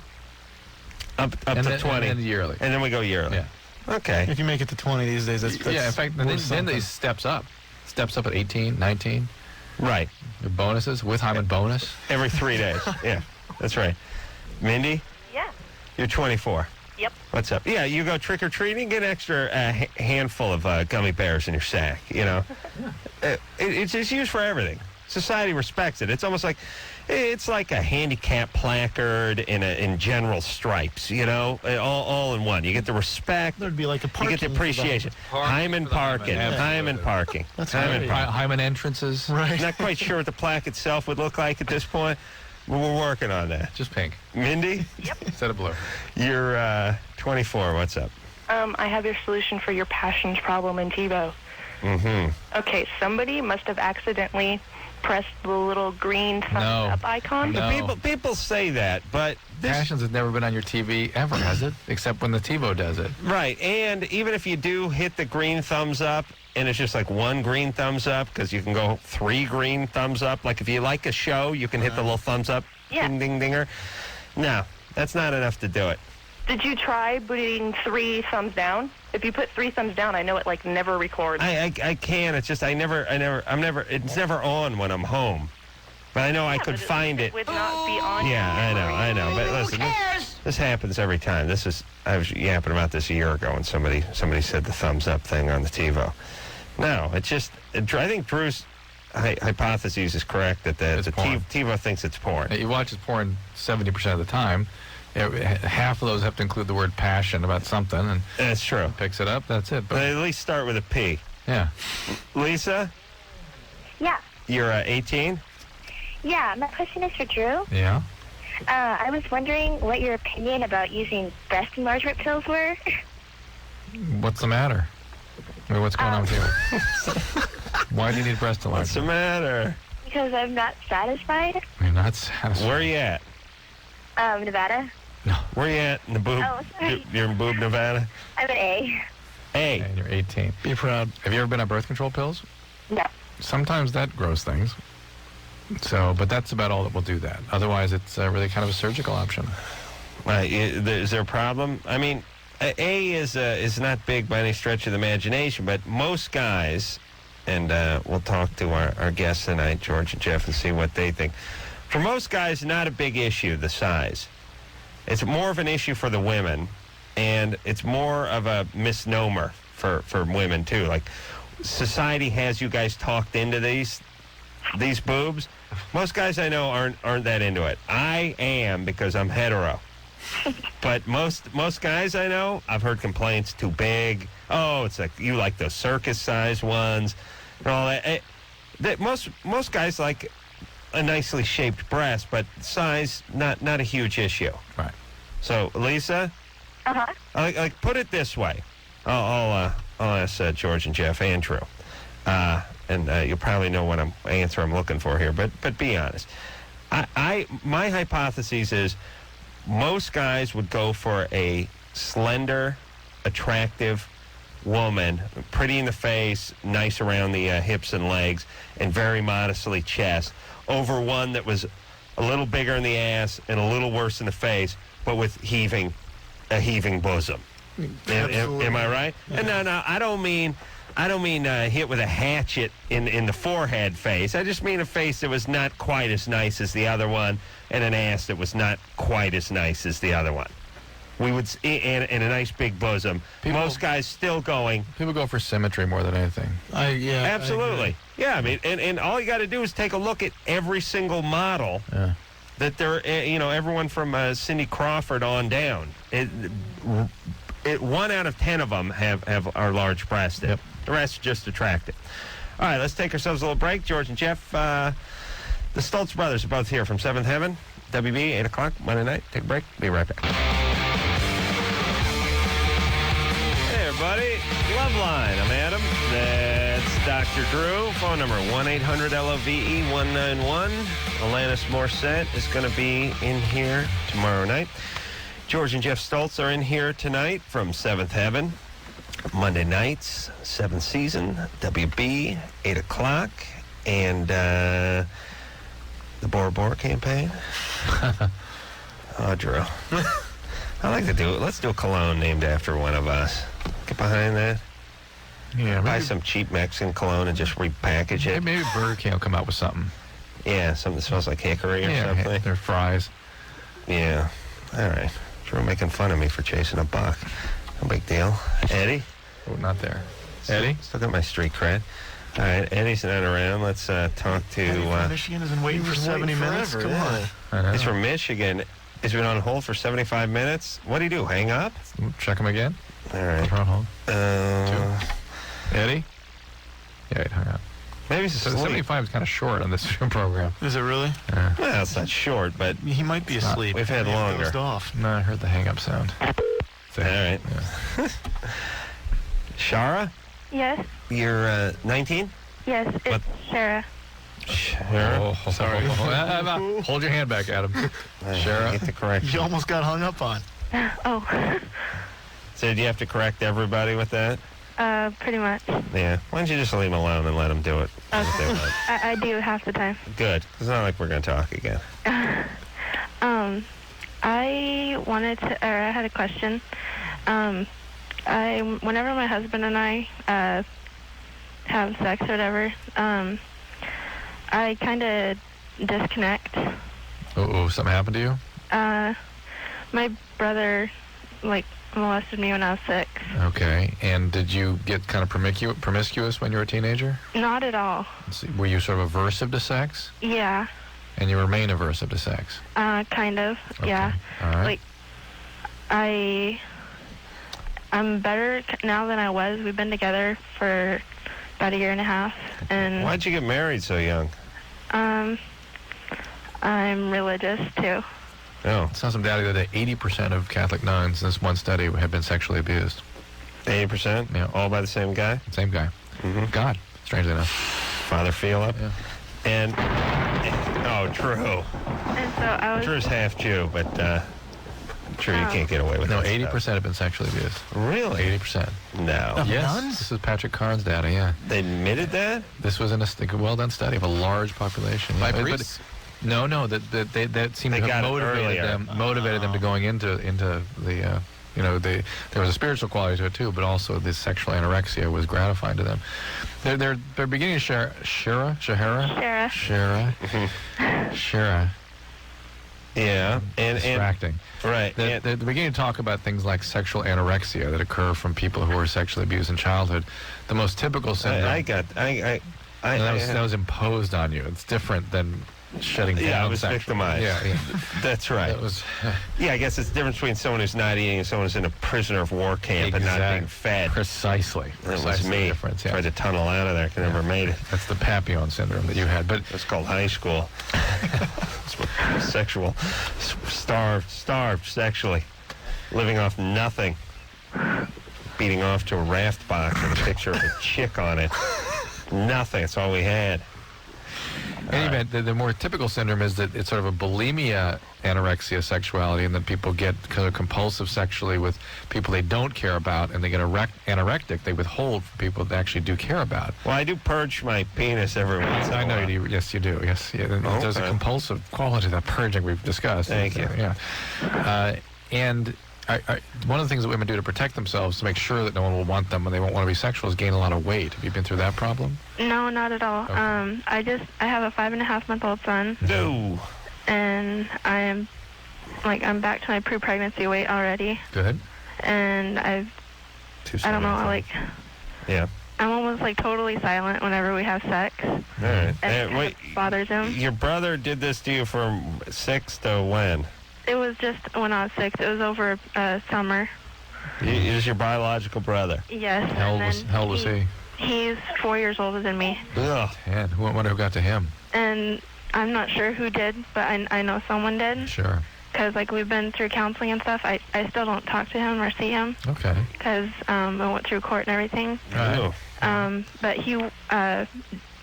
Up to 20. And then yearly. And then we go yearly. Yeah. Okay. If you make it to 20 these days, that's yeah. In fact, then they steps up at 18, 19. Right. The bonuses with Hyman bonus every 3 days. Yeah, that's right. Mindy? Yeah. You're 24. Yep. What's up? Yeah, you go trick-or-treating, get an extra handful of gummy bears in your sack, you know. It's used for everything. Society respects it. It's almost like, it's like a handicap placard in general stripes, you know, all in one. You get the respect. There'd be like a parking. You get the appreciation. Hyman parking. Hyman parking. That's Hyman parking. Hyman entrances. Right. Not quite sure what the plaque itself would look like at this point. We're working on that. Just pink. Mindy? Yep. Instead of blue. You're 24. What's up? I have your solution for your passions problem in TiVo. Mm-hmm. Okay, somebody must have accidentally pressed the little green thumbs up icon. No. People say that, but Passions has never been on your TV ever, has it? Except when the TiVo does it. Right, and even if you do hit the green thumbs up, and it's just like one green thumbs up, because you can go 3 green thumbs up. Like if you like a show, you can hit the little thumbs up, ding, ding, dinger. No, that's not enough to do it. Did you try putting 3 thumbs down? If you put 3 thumbs down, I know it like never records. I can. It's just it's never on when I'm home. But I know I could find it. Would not be on. Yeah, I know. But listen, this happens every time. I was yapping about this a year ago, and somebody said the thumbs up thing on the TiVo. No, I think Drew's hypothesis is correct that the TiVo thinks it's porn. He watches porn 70% of the time. Half of those have to include the word passion about something, and that's true. Picks it up. That's it. But they at least start with a P. Yeah. Lisa, Yeah. you're 18. Yeah, my question is for Drew. Yeah. I was wondering what your opinion about using breast enlargement pills were. What's the matter? I mean, what's going on with you? Why do you need breast enlargement? What's the matter? Because I'm not satisfied. You're not satisfied. Where are you at? Nevada. No. Where are you at in the boob? Oh, sorry. You're in boob, Nevada? I'm an A. A. And you're 18. Be proud. Have you ever been on birth control pills? No. Sometimes that grows things. So, but that's about all that will do that. Otherwise, it's really kind of a surgical option. Is there a problem? I mean, A is not big by any stretch of the imagination, but most guys, and we'll talk to our guests tonight, George and Jeff, and see what they think. For most guys, not a big issue, the size. It's more of an issue for the women, and it's more of a misnomer for women, too. Like, society has you guys talked into these boobs. Most guys I know aren't that into it. I am, because I'm hetero. But most guys I know, I've heard complaints, too big. Oh, it's like, you like those circus-sized ones and all that. Most guys like a nicely shaped breast, but size, not a huge issue. Right. So, Lisa? Uh-huh. Like put it this way. I'll ask George and Jeff and Drew. And you'll probably know what answer I'm looking for here, but be honest. My hypothesis is most guys would go for a slender, attractive woman, pretty in the face, nice around the hips and legs, and very modestly chest, over one that was a little bigger in the ass and a little worse in the face, but with a heaving bosom. Am I right? Yeah. And no, I don't mean hit with a hatchet in the forehead face. I just mean a face that was not quite as nice as the other one, and an ass that was not quite as nice as the other one. we would, and a nice big bosom. Most guys still going. People go for symmetry more than anything. Absolutely. Yeah, I mean, and all you got to do is take a look at every single model that they're, everyone from Cindy Crawford on down. 1 out of 10 of them are large breasted. Yep. The rest are just attractive. All right, let's take ourselves a little break. George and Jeff, the Stults brothers are both here from 7th Heaven. WB, 8 o'clock, Monday night. Take a break. Be right back. Hey, everybody. Loveline. I'm Adam. That's Dr. Drew. Phone number 1-800-LOVE-191. Alanis Morissette is going to be in here tomorrow night. George and Jeff Stults are in here tonight from 7th Heaven. Monday nights, 7th season, WB, 8 o'clock. And the Bora Bora campaign. Oh, Drew. I like to do it. Let's do a cologne named after one of us. Get behind that. Yeah, buy some cheap Mexican cologne and just repackage it. Maybe Burger King will come out with something. Yeah, something that smells like hickory or something. Their fries. Yeah. All right. Drew making fun of me for chasing a buck. No big deal. Eddie? Oh, not there. Eddie? Still got my street cred. All right, Eddie's not around. Let's talk to... Eddie from Michigan has been waiting for 70 minutes. Come on. He's from Michigan. He's been on hold for 75 minutes. What do you do, hang up? Check him again. All right. On hold. Eddie? Yeah, he hung up. Maybe he's asleep. 75 is kind of short on this program. Is it really? Yeah. Well, it's not short, but... He might be asleep. We've had longer. Dozed off. No, I heard the hang-up sound. All right. Yeah. Shara? Yes. You're 19? Yes, it's Shara. Shara? Oh, sorry. Hold your hand back, Adam. Shara? Get the correction. You almost got hung up on. Oh. So do you have to correct everybody with that? Pretty much. Yeah. Why don't you just leave them alone and let them do it? Okay. I do half the time. Good. It's not like we're going to talk again. I had a question. Whenever my husband and I have sex or whatever, I kind of disconnect. Something happened to you? My brother, molested me when I was 6. Okay. And did you get kind of promiscuous when you were a teenager? Not at all. Were you sort of aversive to sex? Yeah. And you remain aversive to sex? Kind of, okay. yeah. All right. I'm better now than I was. We've been together for about 1.5 years, and... Why'd you get married so young? I'm religious, too. Oh. It sounds some data that 80% of Catholic nuns in this one study have been sexually abused. 80%? Yeah. All by the same guy? Same guy. Mm-hmm. God, strangely enough. Father Philip? Yeah. And, Drew. And so I was... Drew's half Jew, but, Drew, you can't get away with that. No, 80% have been sexually abused. Really? 80%. No. Yes. Nuns? This is Patrick Carn's data, yeah. They admitted that? This was in a well-done study of a large population. By Yeah. priests? No, that seemed to have motivated them to going into the, there was a spiritual quality to it too, but also the sexual anorexia was gratifying to them. They're beginning to share Shara. Yeah, distracting. Right. They're beginning to talk about things like sexual anorexia that occur from people who were sexually abused in childhood. The most typical syndrome. That was imposed on you. It's different than shutting down. Yeah, I was sexually. victimized. Yeah. That's right. That was. Yeah, I guess it's the difference between someone who's not eating and someone who's in a prisoner of war camp and not being fed. Precisely. That was me. Difference, yeah. Tried to tunnel out of there. Never made it. That's the Papillon syndrome that you had. But it's called high school. Sexual. Starved sexually. Living off nothing. Beating off to a raft box with a picture of a chick on it. Nothing. That's all we had. In any event, the more typical syndrome is that it's sort of a bulimia anorexia sexuality, and that people get kind of compulsive sexually with people they don't care about, and they get anorectic. They withhold from people they actually do care about. Well, I do purge my penis every once in a while. I know you do. Yes, you do. Yes. Yeah, there's a compulsive quality to that purging we've discussed. Thank you. Yeah. And one of the things that women do to protect themselves to make sure that no one will want them when they won't want to be sexual is gain a lot of weight. Have you been through that problem? No, not at all. Okay. I have a 5.5-month-old son. No. And I am I'm back to my pre-pregnancy weight already. Good. And I don't know, Yeah. I'm almost totally silent whenever we have sex. All right. And Wait, bothers him. your brother did this to you from 6 to when? It was just when I was 6. It was over summer. He is your biological brother. Yes. How old was he? He's 4 years older than me. Ugh. And who got to him? And I'm not sure who did, but I know someone did. Sure. Because, we've been through counseling and stuff. I still don't talk to him or see him. Okay. Because I went through court and everything. Right. But he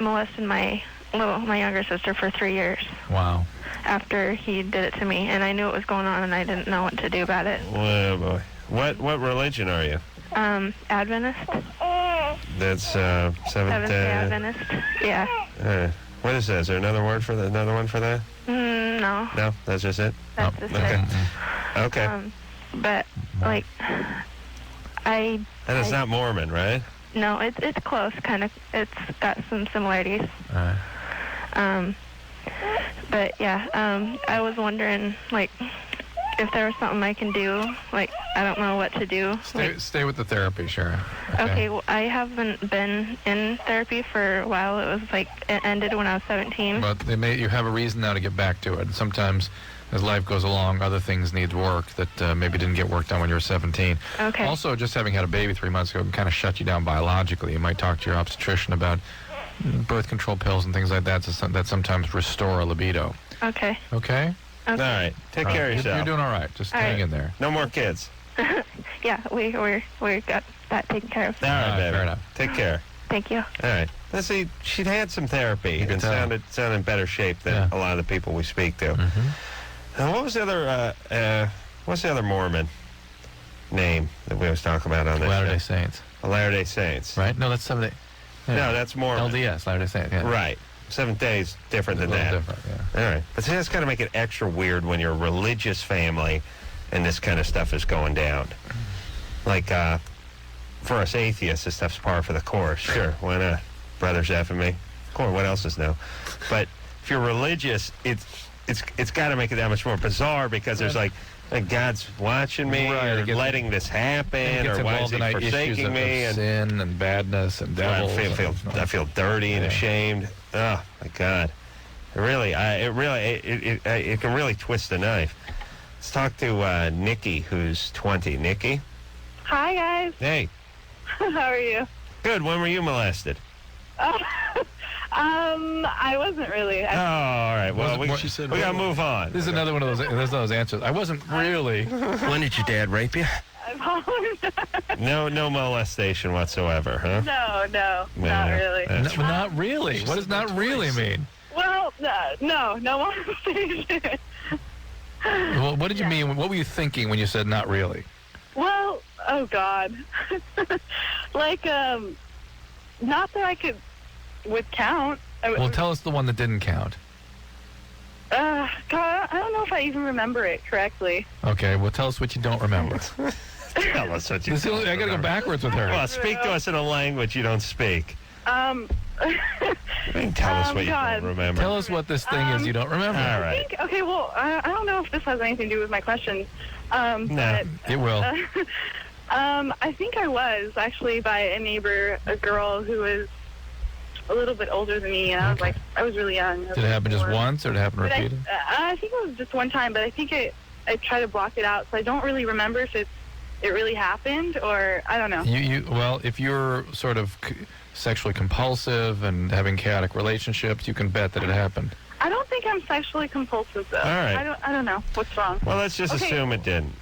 molested my younger sister for 3 years. Wow. After he did it to me. And I knew what was going on, and I didn't know what to do about it. Oh, boy. What religion are you? Adventist. That's Seventh-day Adventist. Yeah. What is that? Is there another one for that? No. No, that's just it. That's just okay. it. Okay. But And it's not Mormon, right? No, it's close. Kind of. It's got some similarities. All right. But yeah. I was wondering if there was something I can do. I don't know what to do. Stay with the therapy, Sharon. Okay, well, I haven't been in therapy for a while. It was it ended when I was 17. But you have a reason now to get back to it. Sometimes, as life goes along, other things need work that maybe didn't get worked on when you were 17. Okay. Also, just having had a baby 3 months ago can kind of shut you down biologically. You might talk to your obstetrician about birth control pills and things like that that sometimes restore a libido. Okay. Okay? All right. Take care of yourself. You're doing all right. Just hang in there. No more kids. Yeah, we got that taken care of. All right, baby. Fair enough. Take care. Thank you. All right. Let's see. She'd had some therapy and sounded in better shape than a lot of the people we speak to. Mm-hmm. What was the other Mormon name that we was talking about on this Latter-day show? Saints. The Latter-day Saints. Right? No, that's Seventh-day. Yeah. No, that's Mormon. LDS, Latter-day Saints. Yeah. Right. Seventh Day's different than that. Different, yeah. All right. But see, that's got to make it extra weird when you're a religious family and this kind of stuff is going down. For us atheists, this stuff's par for the course. Sure, why not? Brothers effing me. Of course, what else is new? But if you're religious, it's got to make it that much more bizarre because there's God's watching me or letting this happen or why is he forsaking me? And sin and badness and devils. I feel dirty and ashamed. Oh, my God. It can really twist a knife. Let's talk to Nikki, who's 20. Nikki? Hi, guys. Hey. How are you? Good. When were you molested? I wasn't really. All right. Well, we got to move on. This is another one of those answers. I wasn't really. When did your dad rape you? No molestation whatsoever, huh? No, not really. Not really? What does not really mean? Well, no molestation. Well, what did you mean? What were you thinking when you said not really? Well, oh God, not that would count. Well, tell us the one that didn't count. God, I don't know if I even remember it correctly. Okay, well, tell us what you don't remember. Tell us what you don't remember. I got to go backwards with her. Well, speak to us in a language you don't speak. Tell us what you don't remember. Tell us what this thing is you don't remember. All right. Okay, well, I don't know if this has anything to do with my question. No, it will. I think I was actually by a neighbor, a girl who was a little bit older than me, and I was really young. Did it happen just once, or did it happen repeated? I think it was just one time, but I think I tried to block it out, so I don't really remember if it really happened, or I don't know. Well, if you're sort of sexually compulsive and having chaotic relationships, you can bet that it happened. I don't think I'm sexually compulsive, though. All right. I don't know. What's wrong? Well, let's just assume it didn't.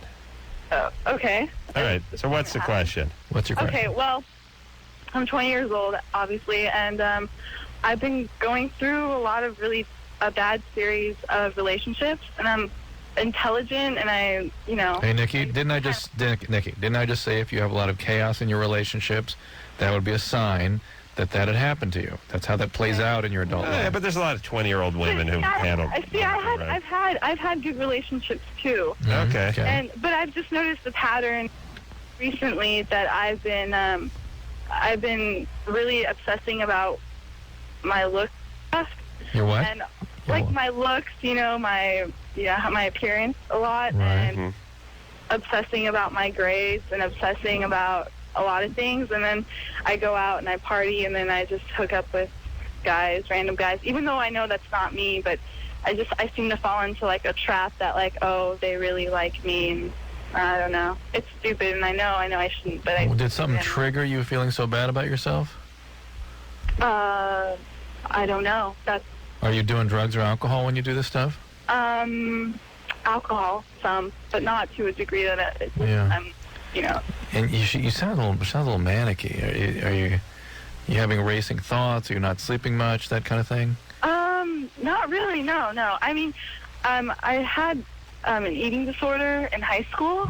Okay. All right. So what's the question? What's your question? Okay, well, I'm 20 years old, obviously, and I've been going through a lot of really bad series of relationships, and I'm intelligent, and Hey, Nikki, didn't I just say if you have a lot of chaos in your relationships, that would be a sign that had happened to you? That's how that plays out in your adult life. Yeah, but there's a lot of 20-year-old women who handle. I've had good relationships too. Okay. But I've just noticed a pattern recently that I've been really obsessing about my look. Your what? And like my looks, my appearance a lot, and obsessing about my grades and obsessing about a lot of things. And then I go out and I party, and then I just hook up with guys, random guys, even though I know that's not me, but I seem to fall into like a trap that like, oh, they really like me, and I don't know. It's stupid, and I know I shouldn't, but Did something trigger you feeling so bad about yourself? I don't know. Are you doing drugs or alcohol when you do this stuff? Alcohol, some, but not to a degree that I'm. And you sound a little manicky. Are you having racing thoughts? Are you not sleeping much? That kind of thing? Not really. No. I mean, I had an eating disorder in high school,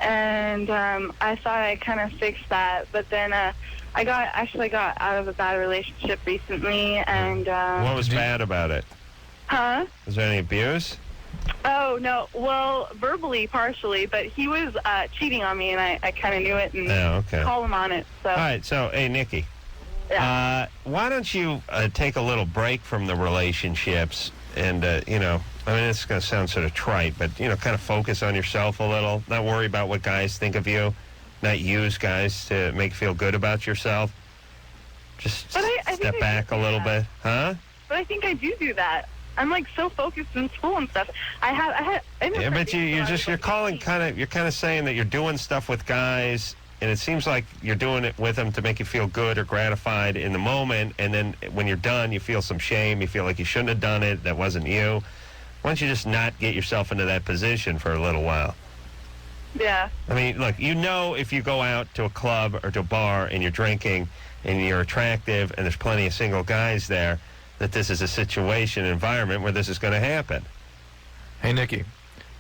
and I thought I kind of fixed that, but then I got out of a bad relationship recently, and what was bad about it? Huh? Was there any abuse? Oh, no. Well, verbally, partially, but he was cheating on me, and I kind of knew it and called him on it. So. All right, so, hey, Nikki, why don't you take a little break from the relationships and, I mean, it's going to sound sort of trite, but, kind of focus on yourself a little, not worry about what guys think of you, not use guys to make you feel good about yourself. Just step back a little bit. Huh? But I think I do that. I'm like so focused in school and stuff. Yeah, but you're kind of saying that you're doing stuff with guys, and it seems like you're doing it with them to make you feel good or gratified in the moment, and then when you're done, you feel some shame. You feel like you shouldn't have done it. That wasn't you. Why don't you just not get yourself into that position for a little while? Yeah. I mean, look, if you go out to a club or to a bar and you're drinking and you're attractive and there's plenty of single guys there, that this is a situation, environment where this is going to happen. Hey, Nikki,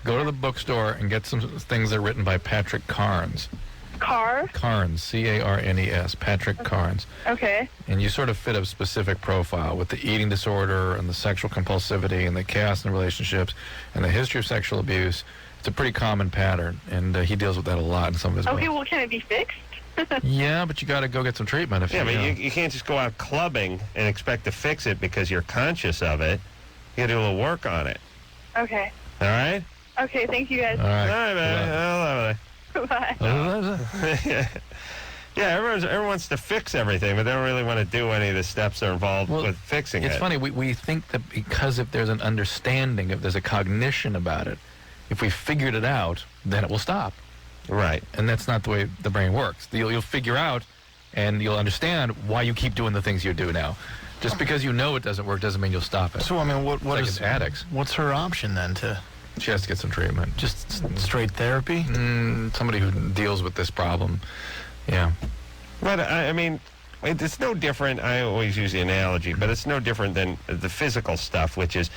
go to the bookstore and get some things that are written by Patrick Carnes. Carnes, C-A-R-N-E-S, Patrick Carnes. Okay. And you sort of fit a specific profile with the eating disorder and the sexual compulsivity and the chaos in relationships and the history of sexual abuse. It's a pretty common pattern, and he deals with that a lot in some of his books. Okay, well, can it be fixed? Yeah, but you got to go get some treatment. You can't just go out clubbing and expect to fix it because you're conscious of it. You got to do a little work on it. Okay. All right? Okay, thank you guys. All right, man. Bye. Yeah, everyone wants to fix everything, but they don't really want to do any of the steps that are involved with fixing it. It's funny, we think that because if there's an understanding, if there's a cognition about it, if we figured it out, then it will stop. Right. And that's not the way the brain works. You'll figure out and you'll understand why you keep doing the things you do now. Just because you know it doesn't work doesn't mean you'll stop it. So, I mean, what like is addicts? What's her option then to... She has to get some treatment. Just straight therapy? Somebody who deals with this problem. Yeah. But, I mean, it's no different. I always use the analogy, but it's no different than the physical stuff, which is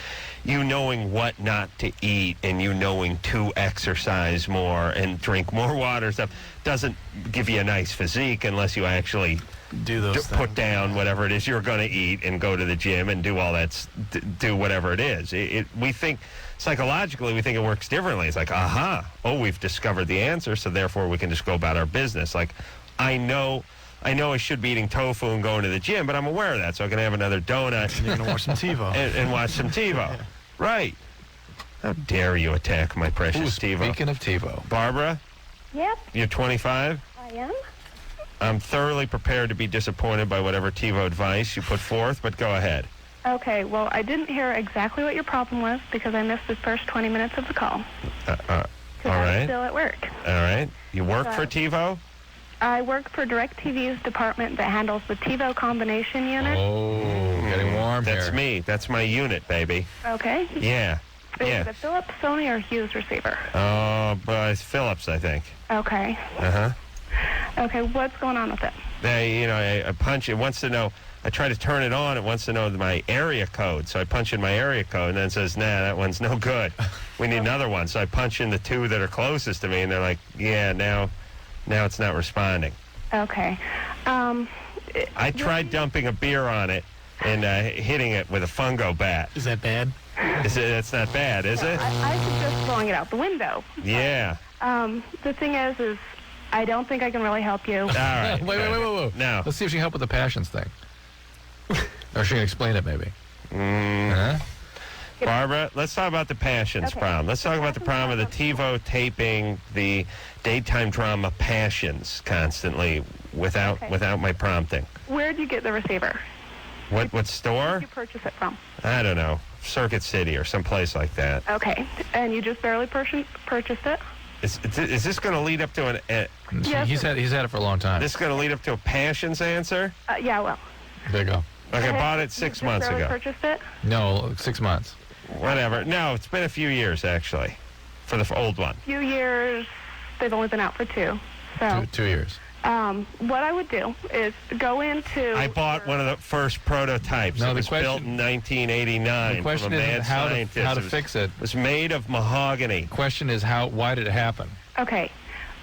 you knowing what not to eat and you knowing to exercise more and drink more water and stuff doesn't give you a nice physique unless you actually do those put down whatever it is you're going to eat and go to the gym and do all that, do whatever it is. We think, psychologically, we think it works differently. It's like, we've discovered the answer, so therefore we can just go about our business. Like, I know I should be eating tofu and going to the gym, but I'm aware of that, so I can have another donut. And you're going to watch some TiVo. and watch some TiVo. Right. How dare you attack my precious TiVo? Speaking of TiVo. Barbara? Yep. You're 25? I am. I'm thoroughly prepared to be disappointed by whatever TiVo advice you put forth, but go ahead. Okay, well, I didn't hear exactly what your problem was because I missed the first 20 minutes of the call. All I right. was still at work. All right. You work for TiVo? I work for DirecTV's department that handles the TiVo combination unit. Oh, getting warm That's me. That's my unit, baby. Okay. Yeah. Is it a Philips, Sony, or Hughes receiver? It's Philips, I think. Okay. Uh-huh. Okay, what's going on with it? I punch, it wants to know, I try to turn it on, it wants to know my area code. So I punch in my area code, and then it says, nah, that one's no good. We need another one. So I punch in the two that are closest to me, and they're like, yeah, now it's not responding. Okay. I tried dumping a beer on it and hitting it with a fungo bat. Is that bad? That's not bad, is it? I suggest throwing it out the window. Yeah. The thing is I don't think I can really help you. All right. Wait. No. Let's see if she can help with the passions thing. Or she can explain it, maybe. Barbara, let's talk about the Passions problem. Let's talk about the problem of the TiVo taping the daytime drama Passions constantly without my prompting. Where'd you get the receiver? What store? Where did you purchase it from? I don't know. Circuit City or someplace like that. Okay. And you just barely purchased it? Is this going to lead up to an... Yes, he's had it for a long time. This is going to lead up to a Passions answer? Yeah, well. There you go. Like I bought it 6 months You ago. just barely purchased it? No, 6 months. Whatever. No, it's been a few years, actually, for the old one. Few years. They've only been out for 2. So 2 years. what I would do is go into... I bought one of the first prototypes. No, it the was built in 1989. The question from a mad isn't how scientist. to fix it. It was made of mahogany. The question is why did it happen? Okay.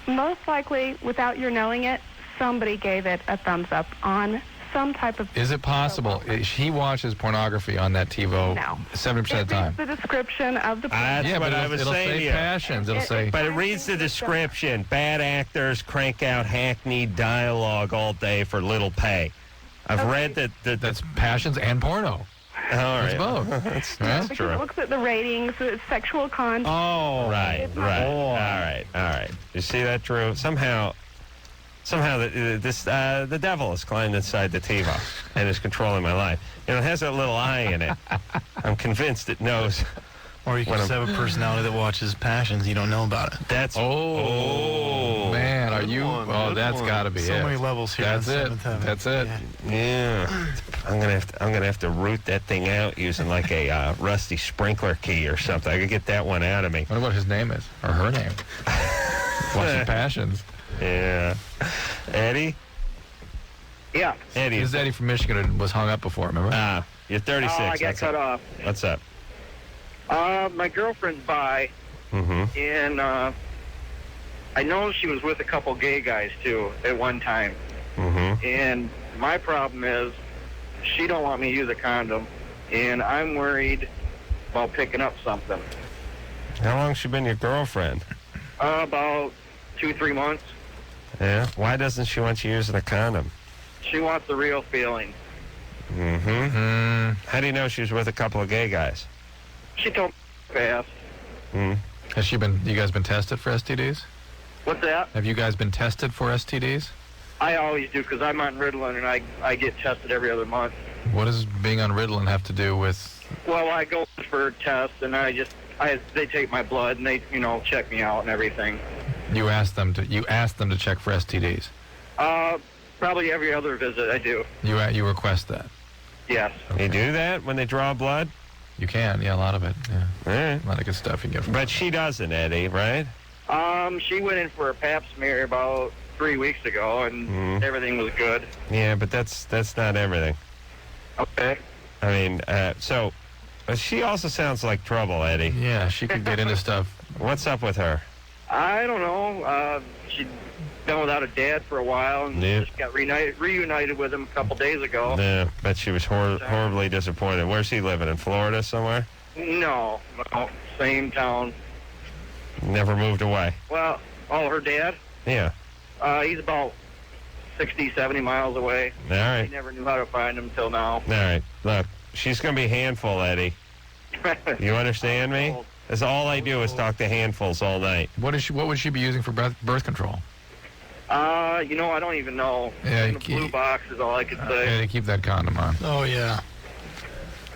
Most likely, without your knowing it, somebody gave it a thumbs up on some type of... Is it possible? He watches pornography on that TiVo 70% of the time. The description of the... That's what I was it'll saying say to you. Passions. It'll say... But it reads the description. Bad actors crank out hackneyed dialogue all day for little pay. I've read that... That's Passions and porno. All right. It's both. That's because true. it looks at the ratings, it's sexual content. Oh, right. All right. You see that, Drew? Somehow the devil has climbed inside the TiVo and is controlling my life. You know, it has that little eye in it. I'm convinced it knows. Or you can just have a personality that watches Passions. You don't know about it. That's... man, are you... Oh, that's got to be so it. many levels here. That's it. That's it. Yeah. I'm gonna have to root that thing out using like a rusty sprinkler key or something. I could get that one out of me. I wonder what his name is or her name. Watching Passions. Yeah. Eddie? Yeah. Eddie. This is Eddie from Michigan who was hung up before, remember? You're 36. Oh, I got cut off. What's up? My girlfriend's bi, and I know she was with a couple gay guys, too, at one time. And my problem is she don't want me to use a condom, and I'm worried about picking up something. How long's she been your girlfriend? About 2-3 months. Yeah? Why doesn't she want you using a condom? She wants the real feeling. How do you know she was with a couple of gay guys? She told me fast. Has you guys been tested for STDs? What's that? Have you guys been tested for STDs? I always do, because I'm on Ritalin, and I get tested every other month. What does being on Ritalin have to do with... Well, I go for tests, and they take my blood, and they, check me out and everything. You asked them to check for STDs? Probably every other visit I do. You request that? Yes. You do that when they draw blood? You can, yeah, a lot of it. Yeah. Right. A lot of good stuff you can get from But she doesn't, Eddie, right? She went in for a pap smear about 3 weeks ago, and everything was good. Yeah, but that's not everything. Okay. I mean, so she also sounds like trouble, Eddie. Yeah, she could get into stuff. What's up with her? I don't know. She'd been without a dad for a while, and just got reunited with him a couple days ago. Yeah, but she was horribly disappointed. Where's he living? In Florida somewhere? No, same town. Never moved away? Well, her dad? Yeah. He's about 60, 70 miles away. All right. He never knew how to find him till now. All right. Look, she's going to be a handful, Eddie. You understand me? That's all I do is talk to handfuls all night. What would she be using for birth control? I don't even know. Yeah, In the blue box is all I could say. Yeah, keep that condom on. Oh, yeah.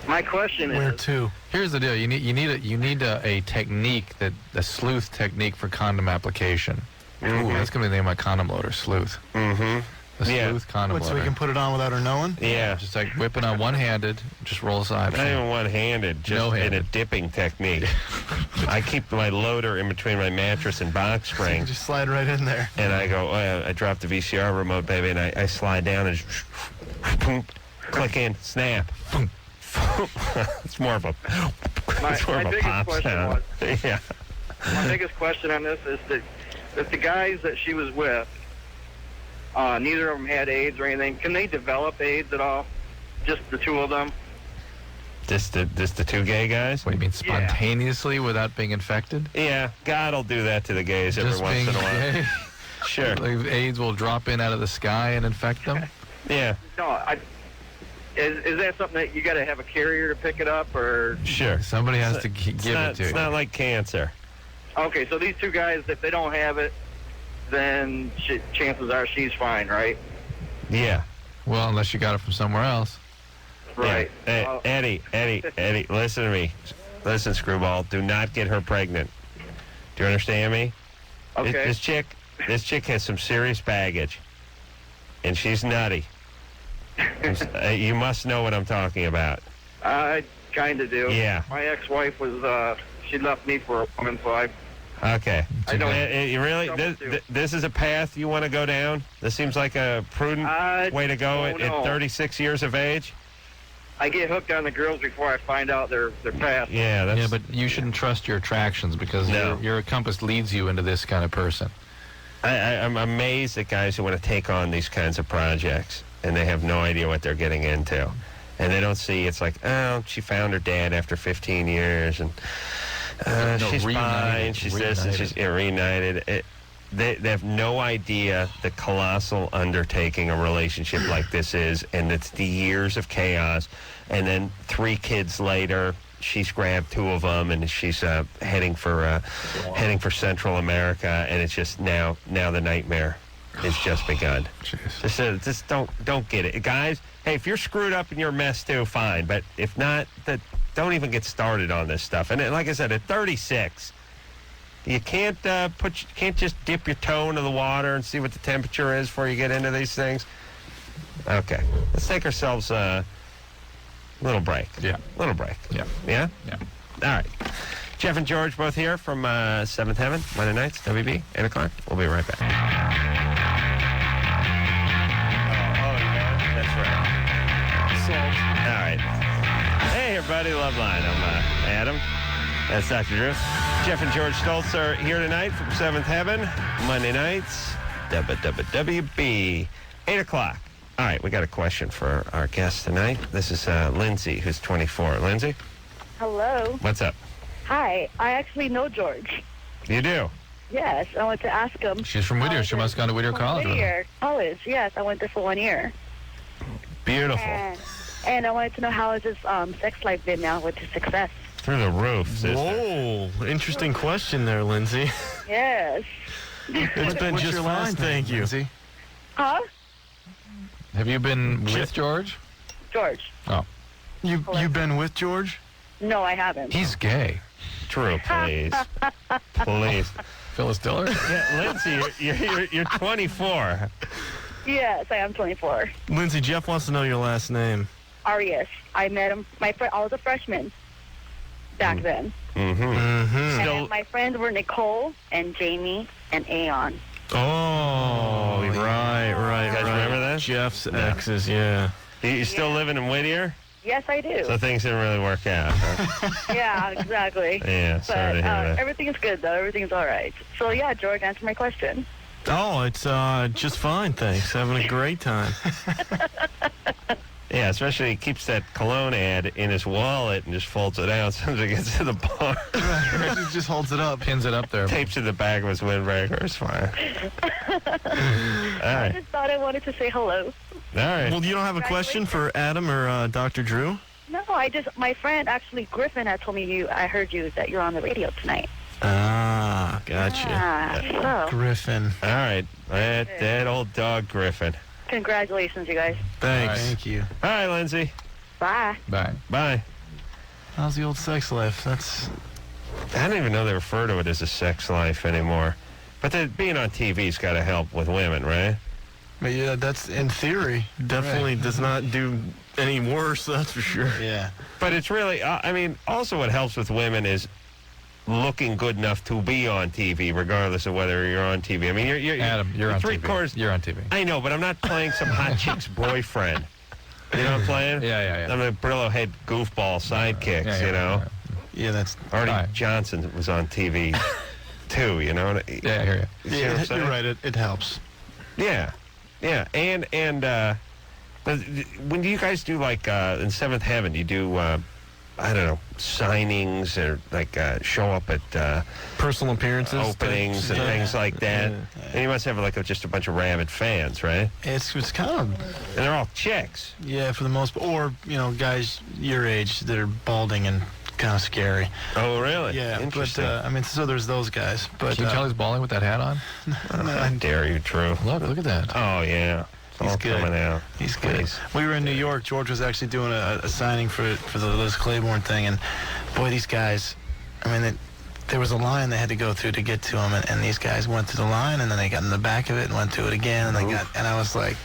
My question is... Where to? Here's the deal. You need a technique, a sleuth technique for condom application. Ooh, that's going to be the name of my condom loader, sleuth. The sleuth condom loader. So we can put it on without her knowing? Yeah. Just like whip it on one-handed, just roll aside. Not even one-handed, just in a dipping technique. I keep my loader in between my mattress and box spring. You just slide right in there. And I go, I drop the VCR remote, baby, and I slide down and click in, snap. It's more of a My biggest pop question sound. Yeah. My biggest question on this is that the guys that she was with, neither of them had AIDS or anything. Can they develop AIDS at all? Just the two of them? Just the two gay guys? What do you mean, spontaneously without being infected? Yeah, God will do that to the gays Just every once in a while. gay? Sure. Like AIDS will drop in out of the sky and infect them? Yeah. No, Is that something that you got to have a carrier to pick it up, or? Sure. Somebody has to give it to It's you. not like cancer. Okay, so these two guys, if they don't have it, then chances are she's fine, right? Yeah. Well, unless you got it from somewhere else. Right. Yeah. Eddie, listen to me. Listen, Screwball, do not get her pregnant. Do you understand me? Okay. This chick has some serious baggage, and she's nutty. You must know what I'm talking about. I kind of do. Yeah. My ex-wife was, she left me for a woman, so Okay. I don't. You really? This is a path you want to go down? This seems like a prudent way to go at 36 years of age? I get hooked on the girls before I find out their past. Yeah, but you shouldn't trust your attractions because your compass leads you into this kind of person. I'm amazed at guys who want to take on these kinds of projects and they have no idea what they're getting into. And they don't see, it's like, oh, she found her dad after 15 years and she's fine, she's this, and she's reunited. They have no idea the colossal undertaking a relationship like this is, and it's the years of chaos. And then 3 kids later, she's grabbed 2 of them, and she's heading for Central America, and it's just now the nightmare has just begun. Just don't get it, guys. Hey, if you're screwed up and you're a mess too, fine. But if not, don't even get started on this stuff. And like I said, at 36. You can't can't just dip your toe into the water and see what the temperature is before you get into these things. Okay, let's take ourselves a little break. Yeah, little break. Yeah, yeah. Yeah. All right. Jeff and George both here from Seventh Heaven Monday nights, WB 8 o'clock. We'll be right back. Oh yeah, that's right. All right. Hey everybody, Loveline. I'm Adam. That's Dr. Drew. Jeff and George Stults are here tonight from Seventh Heaven, Monday nights, WB, 8 o'clock. All right, we got a question for our guest tonight. This is Lindsay, who's 24. Lindsay? Hello. What's up? Hi. I actually know George. You do? Yes. I went to ask him. She's from Whittier. She must have gone to Whittier College. Whittier College. Yes. I went there for 1 year. Beautiful. And I wanted to know how has his sex life been now with his success. Through the roof, sister. Whoa, interesting question there, Lindsay. Yes. It's been just fine, thank you. Lindsay? Huh? Have you been with George? George. Oh. You've been with George? No, I haven't. He's gay. Drew, please. Please. Phyllis Diller? Yeah, Lindsay, you're 24. Yes, I am 24. Lindsay, Jeff wants to know your last name. Arias. I met him. I was a freshman back then. Mm-hmm. And my friends were Nicole and Jamie and Aeon. Oh, right. You guys remember that? Jeff's exes, yeah. You still living in Whittier? Yes, I do. So things didn't really work out, huh? Yeah, exactly. Yeah, sorry to hear that. Everything is good, though. Everything's all right. So, yeah, George, answer my question. Oh, it's just fine, thanks. Having a great time. Yeah, especially he keeps that cologne ad in his wallet and just folds it out as soon as he gets to the bar. He just holds it up. Pins it up there. Tapes it in the back of his windbreaker. It's fine. All I right. just thought I wanted to say hello. All right. Well, you don't have a question for Adam or Dr. Drew? No, my friend, actually, Griffin, had told me I heard that you're on the radio tonight. Ah, gotcha. Griffin. All right. That old dog Griffin. Congratulations, you guys. Thanks. Right. Thank you. All right, Lindsay. Bye. Bye. How's the old sex life? I don't even know they refer to it as a sex life anymore. But being on TV's got to help with women, right? But yeah, that's in theory. Definitely does not do any worse, that's for sure. Yeah. But it's really, also what helps with women is looking good enough to be on TV, regardless of whether you're on TV. I mean, you're Adam, you're on TV. You're on TV. I know, but I'm not playing some hot chick's boyfriend. You know what I'm playing? Yeah. I'm a Brillo head goofball sidekicks, you know? Yeah, that's... Artie Johnson was on TV, too, you know? Yeah, I hear you. Yeah, you're right. It helps. Yeah. And when you guys do, like, in Seventh Heaven, you do I don't know, signings or like show up at personal appearances, openings and things like that. And he must have like just a bunch of rabid fans, right? It's kind of, and they're all chicks. Yeah, for the most part, or guys your age that are balding and kind of scary. Oh, really? Yeah, interesting. But so there's those guys. But Can you tell he's balding with that hat on? How dare you, Drew? Look at that. Oh yeah. He's all good. coming out. He's good. Please. We were in New York. George was actually doing a signing for the Liz Claiborne thing, and boy, these guys. I mean, there was a line they had to go through to get to him, and these guys went through the line, and then they got in the back of it and went through it again, and and I was like,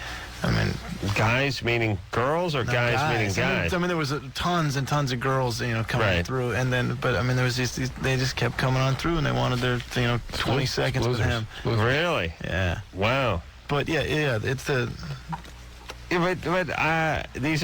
I mean, guys meaning girls or guys meaning guys? I mean, there was tons and tons of girls, coming through, and then, but I mean, there was they just kept coming on through, and they wanted their, 20 seconds with him. Really? Yeah. Wow. But yeah, it's the. Yeah, but these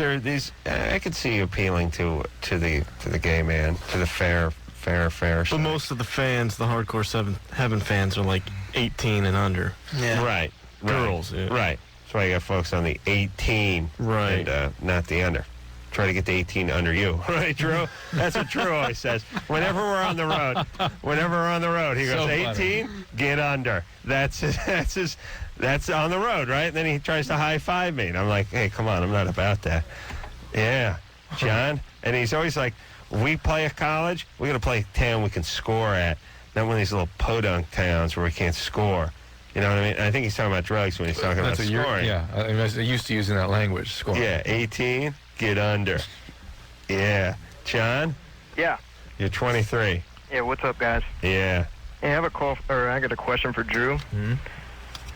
I could see you appealing to the gay man, to the fair. But most of the fans, the hardcore Heaven fans, are like 18 and under. Yeah. Right. Girls. Yeah. Right. That's why you got folks on the 18. Right. And not the under. Try to get the 18 under you. Right, Drew? That's what Drew always says. Whenever we're on the road, he goes, So 18, get under. That's on the road, right? And then he tries to high-five me. And I'm like, hey, come on, I'm not about that. Yeah. John? And he's always like, we play a college, we got to play a town we can score at. Not one of these little podunk towns where we can't score. You know what I mean? I think he's talking about drugs when he's talking about scoring. Yeah, I used to using that language, scoring. Yeah, 18, get under. Yeah. John? Yeah. You're 23. Yeah, what's up, guys? Yeah. Hey, I got a question for Drew. Mm-hmm.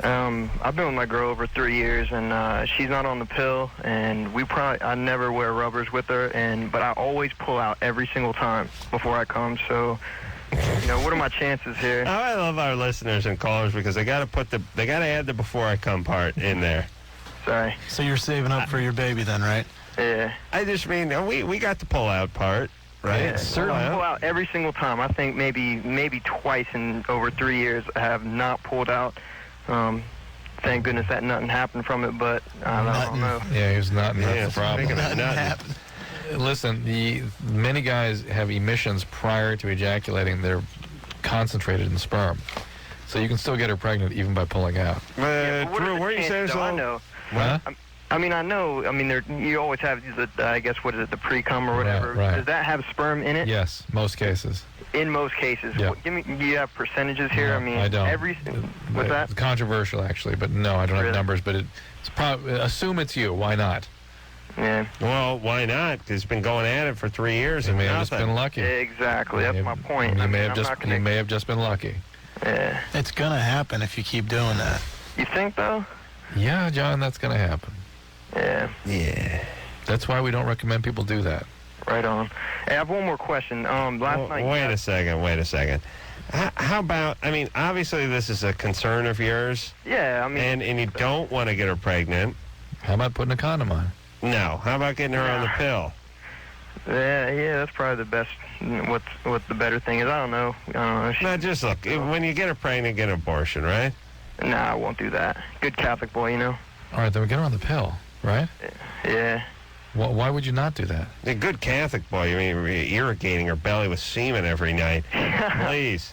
I've been with my girl over 3 years, and she's not on the pill, and I never wear rubbers with her, but I always pull out every single time before I come, so, what are my chances here? Oh, I love our listeners and callers because they got to add the before I come part in there. Sorry. So you're saving up for your baby then, right? Yeah. I just mean, we got the pull out part, right? Yeah, I pull out every single time. I think maybe twice in over 3 years I have not pulled out. Thank goodness that nothing happened from it, but I don't know. Yeah, he was not. That's the problem. Nothing. Listen, many guys have emissions prior to ejaculating. They're concentrated in sperm, so you can still get her pregnant even by pulling out. Drew, where are you saying so? I know. Huh? I know. You always have I guess the pre-cum or whatever. Right. Does that have sperm in it? Yes, most cases. In most cases. Yeah. Do you have percentages here? No, I don't. What's that? It's controversial, actually, but no, I don't have numbers. But it's probably assume it's you. Why not? Yeah. Well, why not? Because it's been going at it for 3 years You and may have just nothing. been lucky. Exactly. That's my point. You may have just been lucky. Yeah. It's gonna happen if you keep doing that. You think though? Yeah, John, that's going to happen. Yeah. Yeah. That's why we don't recommend people do that. Right on. Hey, I have one more question. Last night. Wait a second. How about, obviously this is a concern of yours. Yeah, And you don't want to get her pregnant. How about putting a condom on? No. How about getting her on the pill? Yeah, that's probably the best. What the better thing is, I don't know. No, just look. When you get her pregnant, get an abortion, right? Nah, I won't do that. Good Catholic boy, All right, then we get her on the pill, right? Yeah. Well, why would you not do that? A good Catholic boy. You're irrigating her belly with semen every night. Please.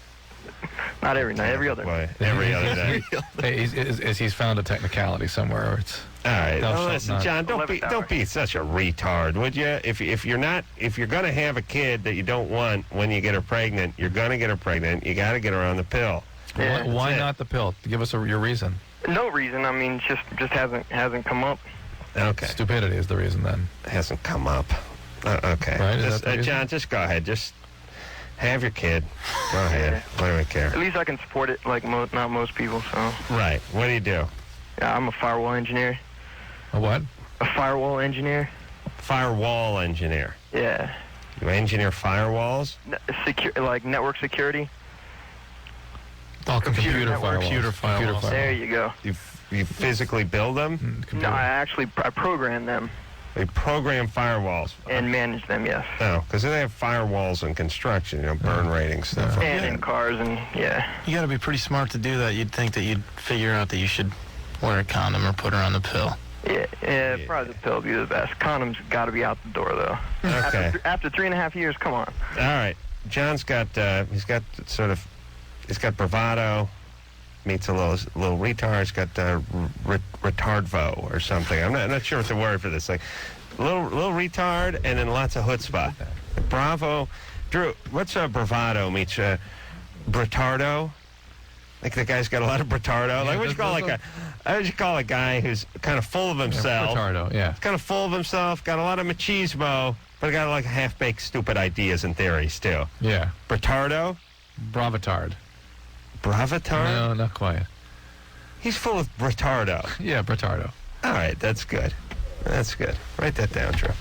Not every night, every other night. Every other night. Hey, he's found a technicality somewhere. Or it's all right. No, well, listen, John, don't be such a retard, would you? If you're gonna have a kid that you don't want when you get her pregnant, you're gonna get her pregnant. You got to get her on the pill. Yeah, why not the pill? Give us your reason. No reason. Just hasn't come up. Okay. Stupidity is the reason then. Hasn't come up. Okay. Right? John, just go ahead. Just have your kid. Go ahead. What do I care? At least I can support it like not most people. So. Right. What do you do? Yeah, I'm a firewall engineer. A what? A firewall engineer. Firewall engineer. Yeah. You engineer firewalls? Like network security. Oh, computer firewalls. There you go. You physically build them? No, I program them. They program firewalls. And manage them, yes. Oh, because they have firewalls in construction, burn rating stuff. And in cars, and yeah. You got to be pretty smart to do that. You'd think that you'd figure out that you should wear a condom or put her on the pill. Yeah, probably the pill would be the best. Condoms got to be out the door, though. Okay. After 3.5 years, come on. All right. John's got, he's got bravado, meets a little retard. He's got retardvo or something. I'm not sure what's the word for this. Like, little retard and then lots of chutzpah. Bravo. Drew, what's bravado meets bratardo? Like the guy's got a lot of bratardo. Yeah, like what would you call a guy who's kind of full of himself? Bratardo, yeah. Kind of full of himself, got a lot of machismo, but got like half-baked stupid ideas and theories too. Yeah. Bratardo? Bravatard. Bravatard? No, not quite. He's full of bratardo. Yeah, bratardo. All right, that's good. That's good. Write that down, Drew.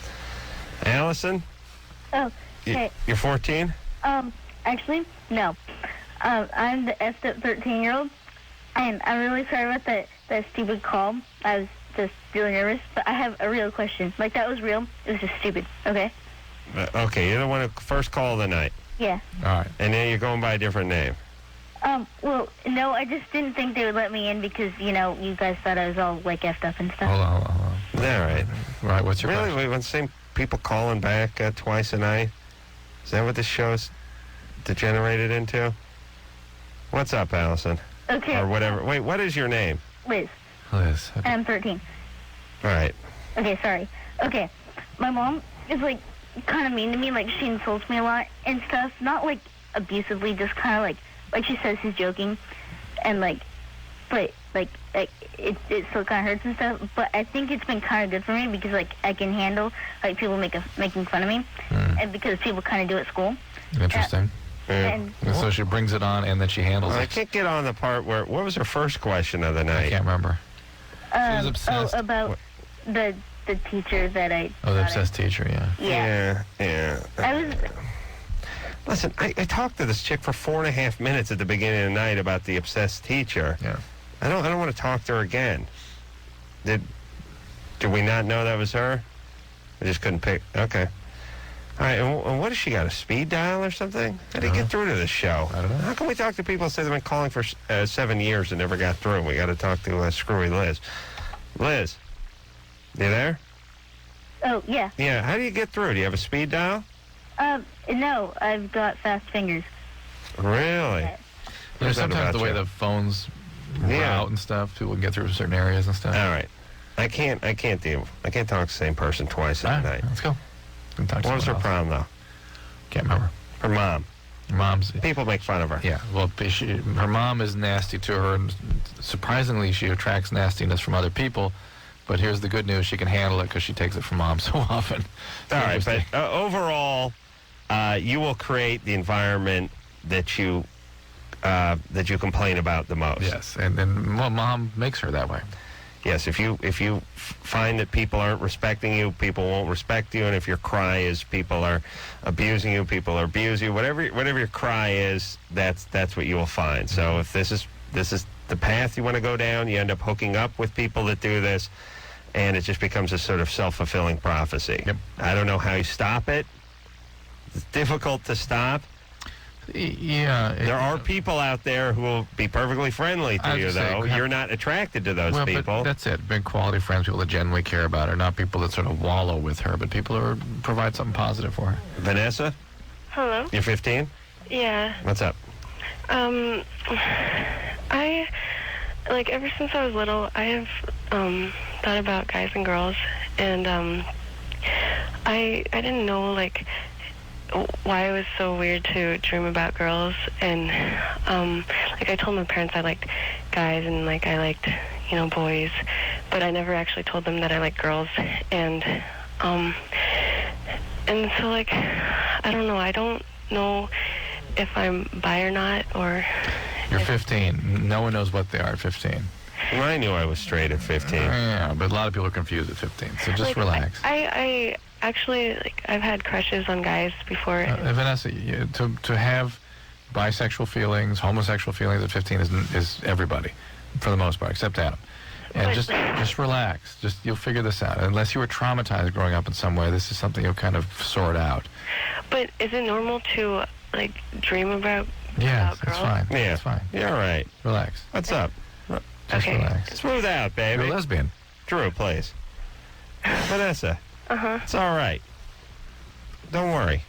Allison? Oh, hey. You're 14? Actually, no. I'm the effed up 13-year-old, and I'm really sorry about that stupid call. I was just really nervous, but I have a real question. Like, that was real. It was just stupid, okay? Okay, you're the one who first called of the night. Yeah. All right. And then you're going by a different name. Well, no, I just didn't think they would let me in because, you know, you guys thought I was all, like, effed up and stuff. Hold on. All right. Right, what's your question? Really? We want the same people calling back twice a night? Is that what this show's degenerated into? What's up, Allison? Okay. Or whatever. Wait, what is your name? Liz. Liz. And I'm 13. All right. Okay, sorry. Okay, my mom is, like, kind of mean to me. Like, she insults me a lot and stuff. Not, like, abusively, just kind of, like she says she's joking. And, like, but, like it still kind of hurts and stuff. But I think it's been kind of good for me because, like, I can handle, like, people making fun of me. And because people kind of do at school. Interesting. And so she brings it on, and then she handles it. I can't get on the part where, what was her first question of the night? I can't remember. was obsessed. About the teacher that I... Oh, the obsessed teacher, yeah. Yeah. I was... Listen, I talked to this chick for 4.5 minutes at the beginning of the night about the obsessed teacher. Yeah. I don't want to talk to her again. Did we not know that was her? I just couldn't pick... Okay. All right, and what has she got, a speed dial or something? How do you get through to this show? I don't know. How can we talk to people who say they've been calling for 7 years and never got through? We got to talk to Screwy Liz. Liz, you there? Oh, yeah. Yeah, how do you get through? Do you have a speed dial? No, I've got fast fingers. Really? There's sometimes the way the phones route and stuff, people can get through certain areas and stuff. All right. I can't talk to the same person twice in a night. Let's go. What was her problem, though? Can't remember. Her mom. People make fun of her. Yeah, well, her mom is nasty to her, and surprisingly, she attracts nastiness from other people. But here's the good news: she can handle it because she takes it from mom so often. All right, but overall, you will create the environment that you complain about the most. Yes, and mom makes her that way. Yes, if you find that people aren't respecting you, people won't respect you, and if your cry is people are abusing you, people abuse you. Whatever your cry is, that's what you will find. So if this is the path you want to go down, you end up hooking up with people that do this, and it just becomes a sort of self-fulfilling prophecy. Yep. I don't know how you stop it. It's difficult to stop. Yeah. There are people out there who will be perfectly friendly to you, though. You're not attracted to those people. But that's it. Big quality friends, people that genuinely care about her, not people that sort of wallow with her, but people who provide something positive for her. Vanessa? Hello? You're 15? Yeah. What's up? I, like, ever since I was little, I have thought about guys and girls, and I didn't know, like, why it was so weird to dream about girls, and like, I told my parents I liked guys and, like, I liked, you know, boys, but I never actually told them that I liked girls, and so, like, I don't know if I'm bi or not, or... You're 15. No one knows what they are at 15. Well, I knew I was straight at 15. Yeah, but a lot of people are confused at 15, so just like, relax. I actually, like, I've had crushes on guys before. Vanessa, to have bisexual feelings, homosexual feelings at 15 is everybody, for the most part, except Adam. And just relax. You'll figure this out. Unless you were traumatized growing up in some way, this is something you'll kind of sort out. But is it normal to, like, dream about girls? It's fine. Yeah, it's fine. You're all right. Relax. What's up? Just relax. Smooth out, baby. You're a lesbian. Drew, please. Vanessa. Uh-huh. It's all right. Don't worry.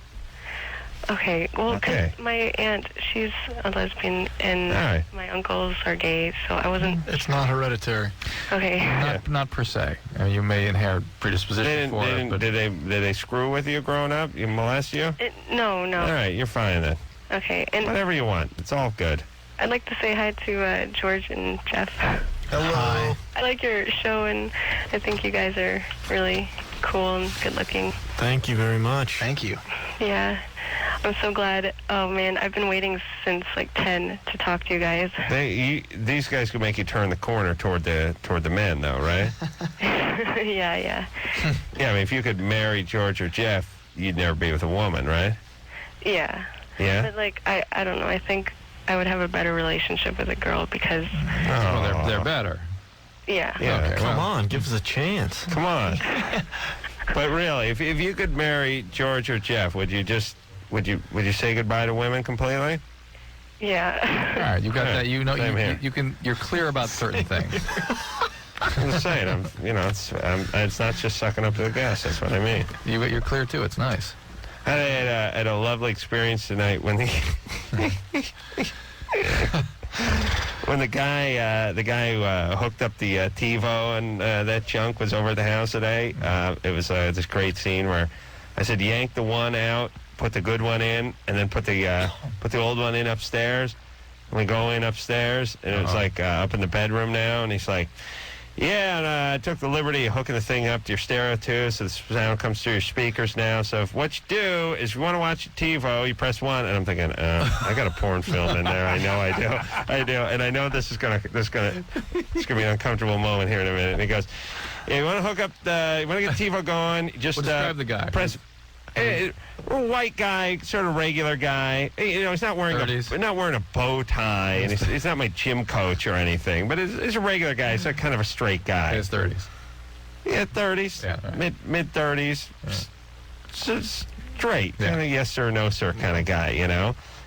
Okay, well, 'cause Okay. my aunt, she's a lesbian, and All right. my uncles are gay, so I wasn't... It's not hereditary. Okay. Not per se. You may inherit predisposition for it, but Did they screw with you growing up? You molest you? No. All right, you're fine then. Okay, and Whatever you want. It's all good. I'd like to say hi to George and Jeff. Hello. I like your show, and I think you guys are really cool and good-looking. Thank you very much. Thank you. Yeah. I'm so glad. Oh, man, I've been waiting since, 10 to talk to you guys. These guys could make you turn the corner toward the men, though, right? Yeah. Yeah, I mean, if you could marry George or Jeff, you'd never be with a woman, right? Yeah. Yeah? But, I don't know. I think I would have a better relationship with a girl because... Well, they're better. Yeah. Yeah, Come on, give us a chance. Come on. But really, if you could marry George or Jeff, would you say goodbye to women completely? Yeah. All right, you got that. You know, Same here. you're clear about certain things. I'm just saying, it's not just sucking up to the gas. That's what I mean. You're clear too. It's nice. I had a lovely experience tonight when when the guy who hooked up the TiVo and that junk was over at the house today. It was this great scene where I said, yank the one out, put the good one in, and then put the old one in upstairs. And we go in upstairs, and it was up in the bedroom now, and he's like, yeah, and I took the liberty of hooking the thing up to your stereo, too, so the sound comes through your speakers now. So what you do is you want to watch TiVo, you press 1, and I'm thinking, I got a porn film in there. I know I do. And I know it's gonna be an uncomfortable moment here in a minute. And he goes, yeah, you want to hook up you want to get TiVo going, just describe the guy. Press... white guy, sort of regular guy. He's not wearing a bow tie, and he's not my gym coach or anything. But he's a regular guy. He's kind of a straight guy. In his 30s. Yeah, 30s. Yeah, right. Mid 30s. Yeah. Straight, kind of yes sir, no sir kind of guy,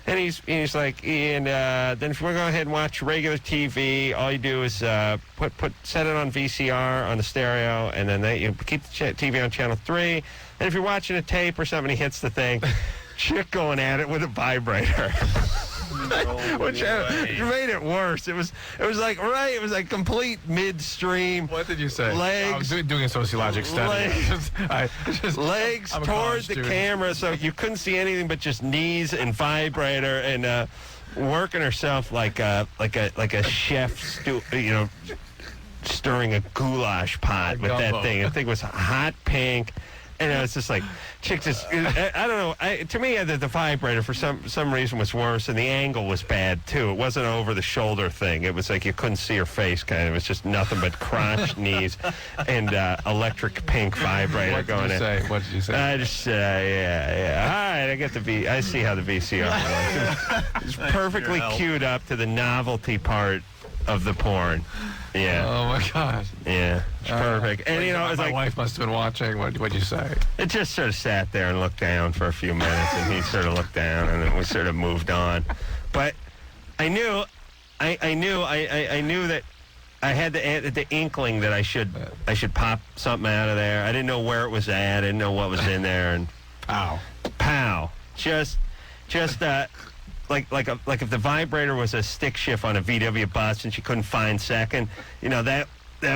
And he's like, then if you want to go ahead and watch regular TV, all you do is set it on VCR on the stereo, and then you keep the TV on channel 3. And if you're watching a tape or something, he hits the thing, chick going at it with a vibrator. Which made it worse. It was like complete midstream. What did you say? Legs. I was doing a sociologic study. Legs towards the camera, so you couldn't see anything but just knees and vibrator, and working herself like a chef, stirring a goulash pot with that thing. The thing was hot pink. And it's just like, chick just, I don't know. To me, the vibrator for some reason was worse, and the angle was bad, too. It wasn't over the shoulder thing. It was like you couldn't see her face, kind of. It was just nothing but crotch, knees, and electric pink vibrator going in. What did you say? I just, yeah. All right, I see how the VCR works. It's perfectly queued up to the novelty part of the porn. Yeah. Oh my God. Yeah. It's perfect. And it's my like wife must have been watching. What'd you say? it just sort of sat there and looked down for a few minutes, and he sort of looked down, and then we sort of moved on. But I knew that I had the inkling that I should pop something out of there. I didn't know where it was at. I didn't know what was in there, and pow. Just like if the vibrator was a stick shift on a VW bus and she couldn't find second, that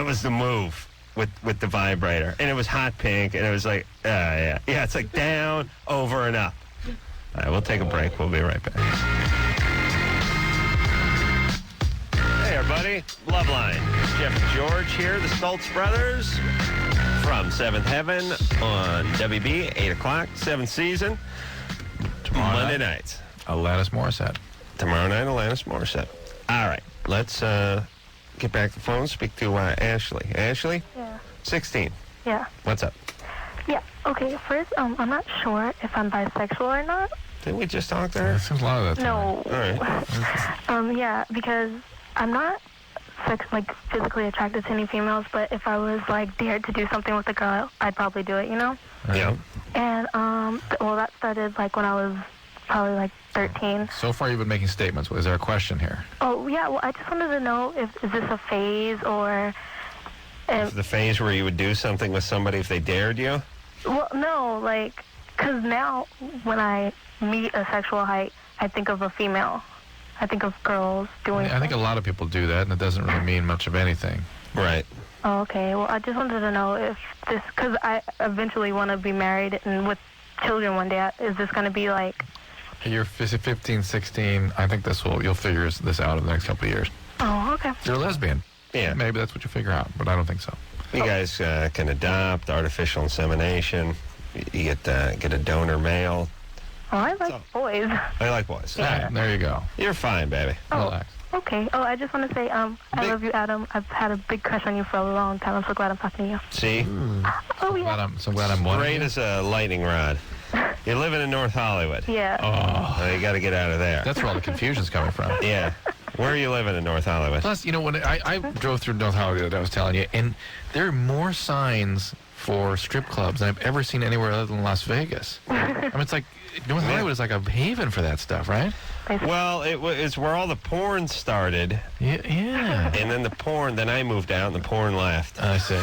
was the move with the vibrator. And it was hot pink, and it was like, yeah, it's like down, over, and up. All right, we'll take a break. We'll be right back. Hey, everybody. Loveline. Jeff and George here, the Stults brothers from 7th Heaven on WB, 8 o'clock, 7th season, Monday nights. Alanis Morissette. Tomorrow night, Alanis Morissette. All right, let's get back to the phone, speak to Ashley. Ashley? Yeah. 16. Yeah. What's up? Yeah. Okay, first, I'm not sure if I'm bisexual or not. Didn't we just talk to her? Seems a lot of that. No. All right. Yeah, because I'm not physically attracted to any females, but if I was dared to do something with a girl, I'd probably do it, Yeah. And that started when I was probably 13. So far, you've been making statements. Is there a question here? Oh yeah, well I just wanted to know if is this a phase or The phase where you would do something with somebody if they dared you? Well, no, like, because now when I meet a sexual height, I think of a female. I think of girls doing I think a lot of people do that, and it doesn't really mean much of anything. Right. Oh, okay. Well, I just wanted to know if this, because I eventually want to be married and with children one day, is this going to be like... You're 15, 16. I think you'll figure this out in the next couple of years. Oh, okay. You're a lesbian. Yeah. Maybe that's what you figure out, but I don't think so. You guys can adopt, artificial insemination. You get a donor male. Oh, I like boys. I like boys. Yeah. Right, there you go. You're fine, baby. Relax. Okay. Oh, I just want to say, I love you, Adam. I've had a big crush on you for a long time. I'm so glad I'm talking to you. See? Oh, yeah. So glad I'm one. Great as a lightning rod. You're living in North Hollywood. Yeah. Oh, you got to get out of there. That's where all the confusion's coming from. Yeah. Where are you living in North Hollywood? Plus, when I drove through North Hollywood, I was telling you, and there are more signs for strip clubs than I've ever seen anywhere other than Las Vegas. I mean, it's like North Hollywood is like a haven for that stuff, right? Well, it's where all the porn started. Yeah. And then then I moved out and the porn left. I see.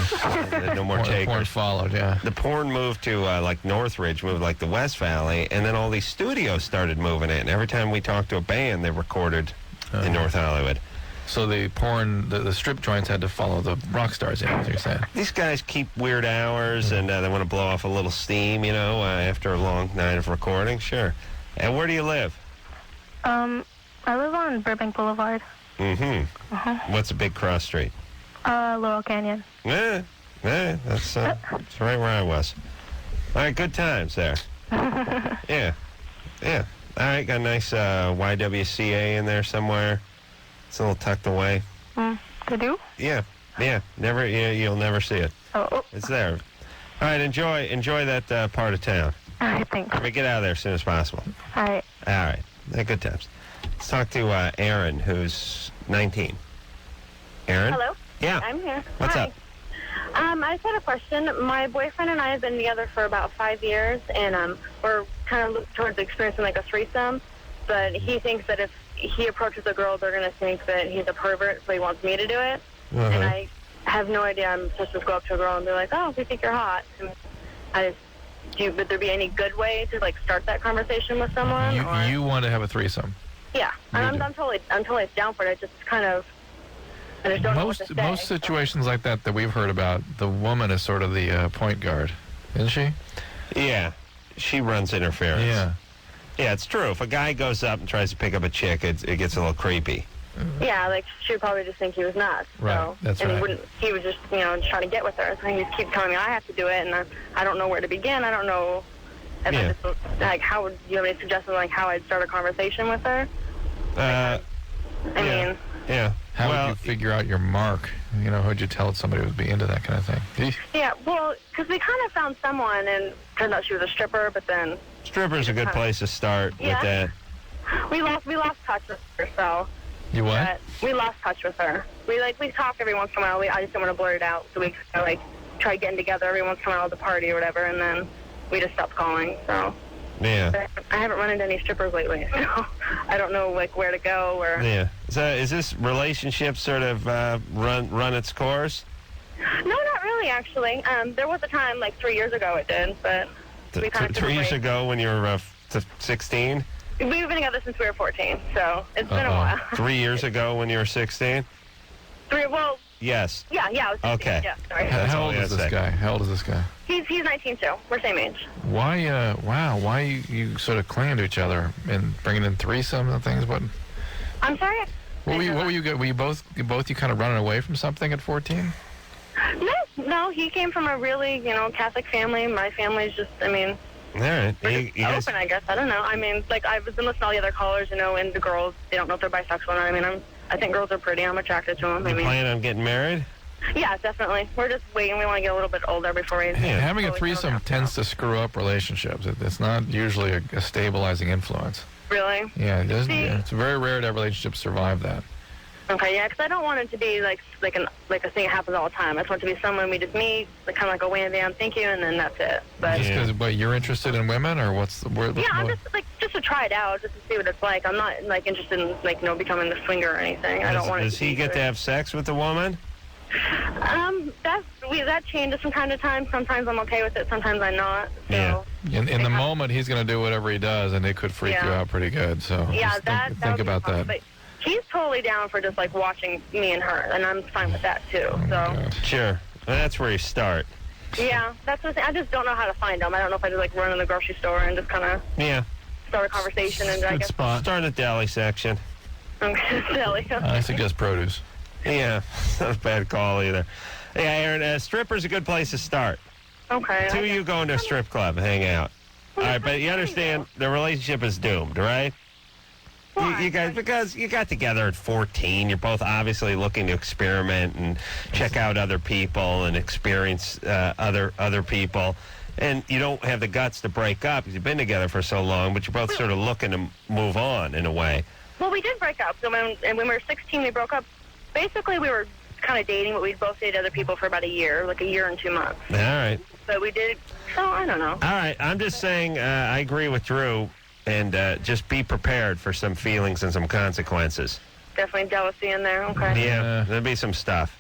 No more takers. The porn followed, yeah. The porn moved to like Northridge, moved like the West Valley, and then all these studios started moving in. Every time we talked to a band, they recorded in North Hollywood. So the porn, the strip joints had to follow the rock stars in, as you're saying. These guys keep weird hours, and they want to blow off a little steam, after a long night of recording. Sure. And where do you live? I live on Burbank Boulevard. Mm-hmm. Uh-huh. What's a big cross street? Laurel Canyon. That's right where I was. All right, good times there. Yeah. All right, got a nice YWCA in there somewhere. It's a little tucked away. They do? Yeah. You'll never see it. Oh. It's there. All right, enjoy that part of town. All right, thanks. Get out of there as soon as possible. All right. All right. Good times. Let's talk to Aaron, who's 19. Aaron? Hello? Yeah. I'm here. What's Hi. up? I just had a question. My boyfriend and I have been together for about 5 years, and we're kind of looking towards experiencing like a threesome, but he thinks that if he approaches a girl, they're going to think that he's a pervert, so he wants me to do it. Uh-huh. And I have no idea. I'm supposed to go up to a girl and be like, oh, we think you're hot. And would there be any good way to like start that conversation with someone? You want to have a threesome? Yeah, I'm totally down for it. I just don't know what to say. Most situations like that we've heard about, the woman is sort of the point guard, isn't she? Yeah, she runs interference. Yeah. Yeah, it's true. If a guy goes up and tries to pick up a chick, it gets a little creepy. Yeah, like she would probably just think he was nuts. Right, so, that's and right. He would just, try to get with her. So he keeps telling me I have to do it, and I don't know where to begin. I don't know if I just, like, how would you have any suggestions like how I'd start a conversation with her? I mean, yeah. How would you figure out your mark? Who'd you tell somebody would be into that kind of thing? Yeah, well, because we kind of found someone, and turned out she was a stripper, but then Stripper's a good place to start with that. we lost touch with her, so. You what? We lost touch with her. We talk every once in a while. I just don't want to blurt it out, so we try getting together every once in a while at the party or whatever, and then we just stopped calling. So Yeah. but I haven't run into any strippers lately, so I don't know where to go or. Yeah. So is this relationship sort of run its course? No, not really. Actually, there was a time 3 years ago it did, but we kind of 3 years ago when you were 16. We've been together since we were 14, so it's been a while. 3 years ago when you were 16? Well. Yes. Yeah, I was 16. Okay. Yeah, sorry. How old is this guy? How old is this guy? He's 19 too. We're same age. Why? Why you sort of clinging to each other and bringing in threesomes and things? What? I'm sorry. What were you? Were you both kind of running away from something at 14? No. He came from a really Catholic family. My family's just, All right. we're just open, I guess. I don't know. I mean, I've been listening to all the other callers, and the girls, they don't know if they're bisexual or not. I mean, I think girls are pretty. I'm attracted to them. You plan on getting married? Yeah, definitely. We're just waiting. We want to get a little bit older before we... Having a threesome tends to screw up relationships. It's not usually a stabilizing influence. Really? Yeah, it doesn't. It's very rare to have relationships survive that. Okay, yeah, because I don't want it to be like a thing that happens all the time. I just want it to be someone we just meet, kind of like a wham bam, thank you, and then that's it. But just because you're interested in women, or what's I'm just to try it out, just to see what it's like. I'm not interested in becoming the swinger or anything. I don't want it. Does he get to have sex with the woman? That changes from time to time. Sometimes I'm okay with it. Sometimes I'm not. So. Yeah. In the moment, he's going to do whatever he does, and it could freak you out pretty good. So Yeah, just think about that. But he's totally down for just like watching me and her, and I'm fine with that too. So. Sure. Well, that's where you start. Yeah, that's the thing. I just don't know how to find them. I don't know if I just like run in the grocery store and just kind of start a conversation and I guess Start in the deli section. Deli. I suggest produce. Yeah, not a bad call either. Yeah, Aaron, stripper's a good place to start. Okay. Two of you go into a strip club, hang out. All right, but you understand the relationship is doomed, right? You guys, because you got together at 14, you're both obviously looking to experiment and check out other people and experience other people. And you don't have the guts to break up because you've been together for so long, but you're both sort of looking to move on in a way. Well, we did break up. So when we were 16, we broke up. Basically, we were kind of dating, but we both dated other people for about a year, like a year and 2 months. All right. But we did, so I don't know. All right, I'm just saying I agree with Drew, and just be prepared for some feelings and some consequences. Definitely jealousy in there, okay. Yeah, there'll be some stuff.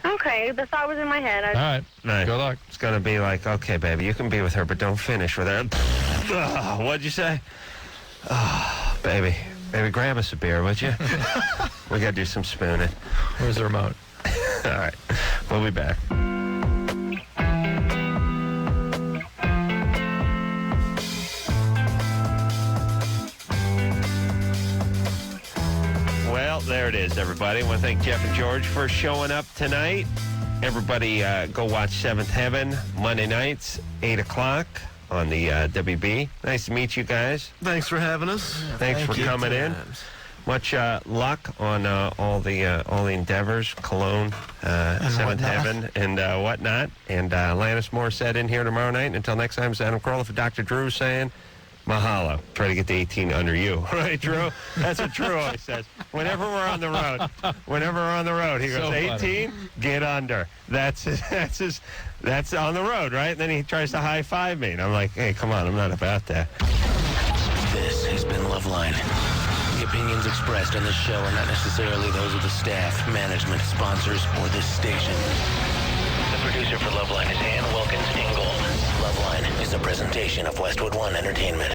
Okay, the thought was in my head. All right. Good luck. It's going to be like, okay, baby, you can be with her, but don't finish with her. What'd you say? Oh, baby, grab us a beer, would you? We got to do some spooning. Where's the remote? All right, we'll be back. Well, there it is, everybody. I want to thank Jeff and George for showing up tonight. Everybody go watch Seventh Heaven Monday nights, 8 o'clock on the WB. Nice to meet you guys. Thanks for having us. Thanks for coming in. Much luck on all the endeavors, Cologne, Seventh Heaven, and whatnot. And Alanis Morissette in here tomorrow night. Until next time, it's Adam Carolla for Dr. Drew saying, mahalo. Try to get to 18 under you. Right, Drew? That's what Drew always says. Whenever we're on the road, he goes, So 18, get under. That's on the road, right? And then he tries to high-five me. And I'm like, hey, come on, I'm not about that. This has been Loveline. The opinions expressed on this show are not necessarily those of the staff, management, sponsors, or this station. The producer for Loveline is Ann Wilkins Ingold. Loveline is a presentation of Westwood One Entertainment.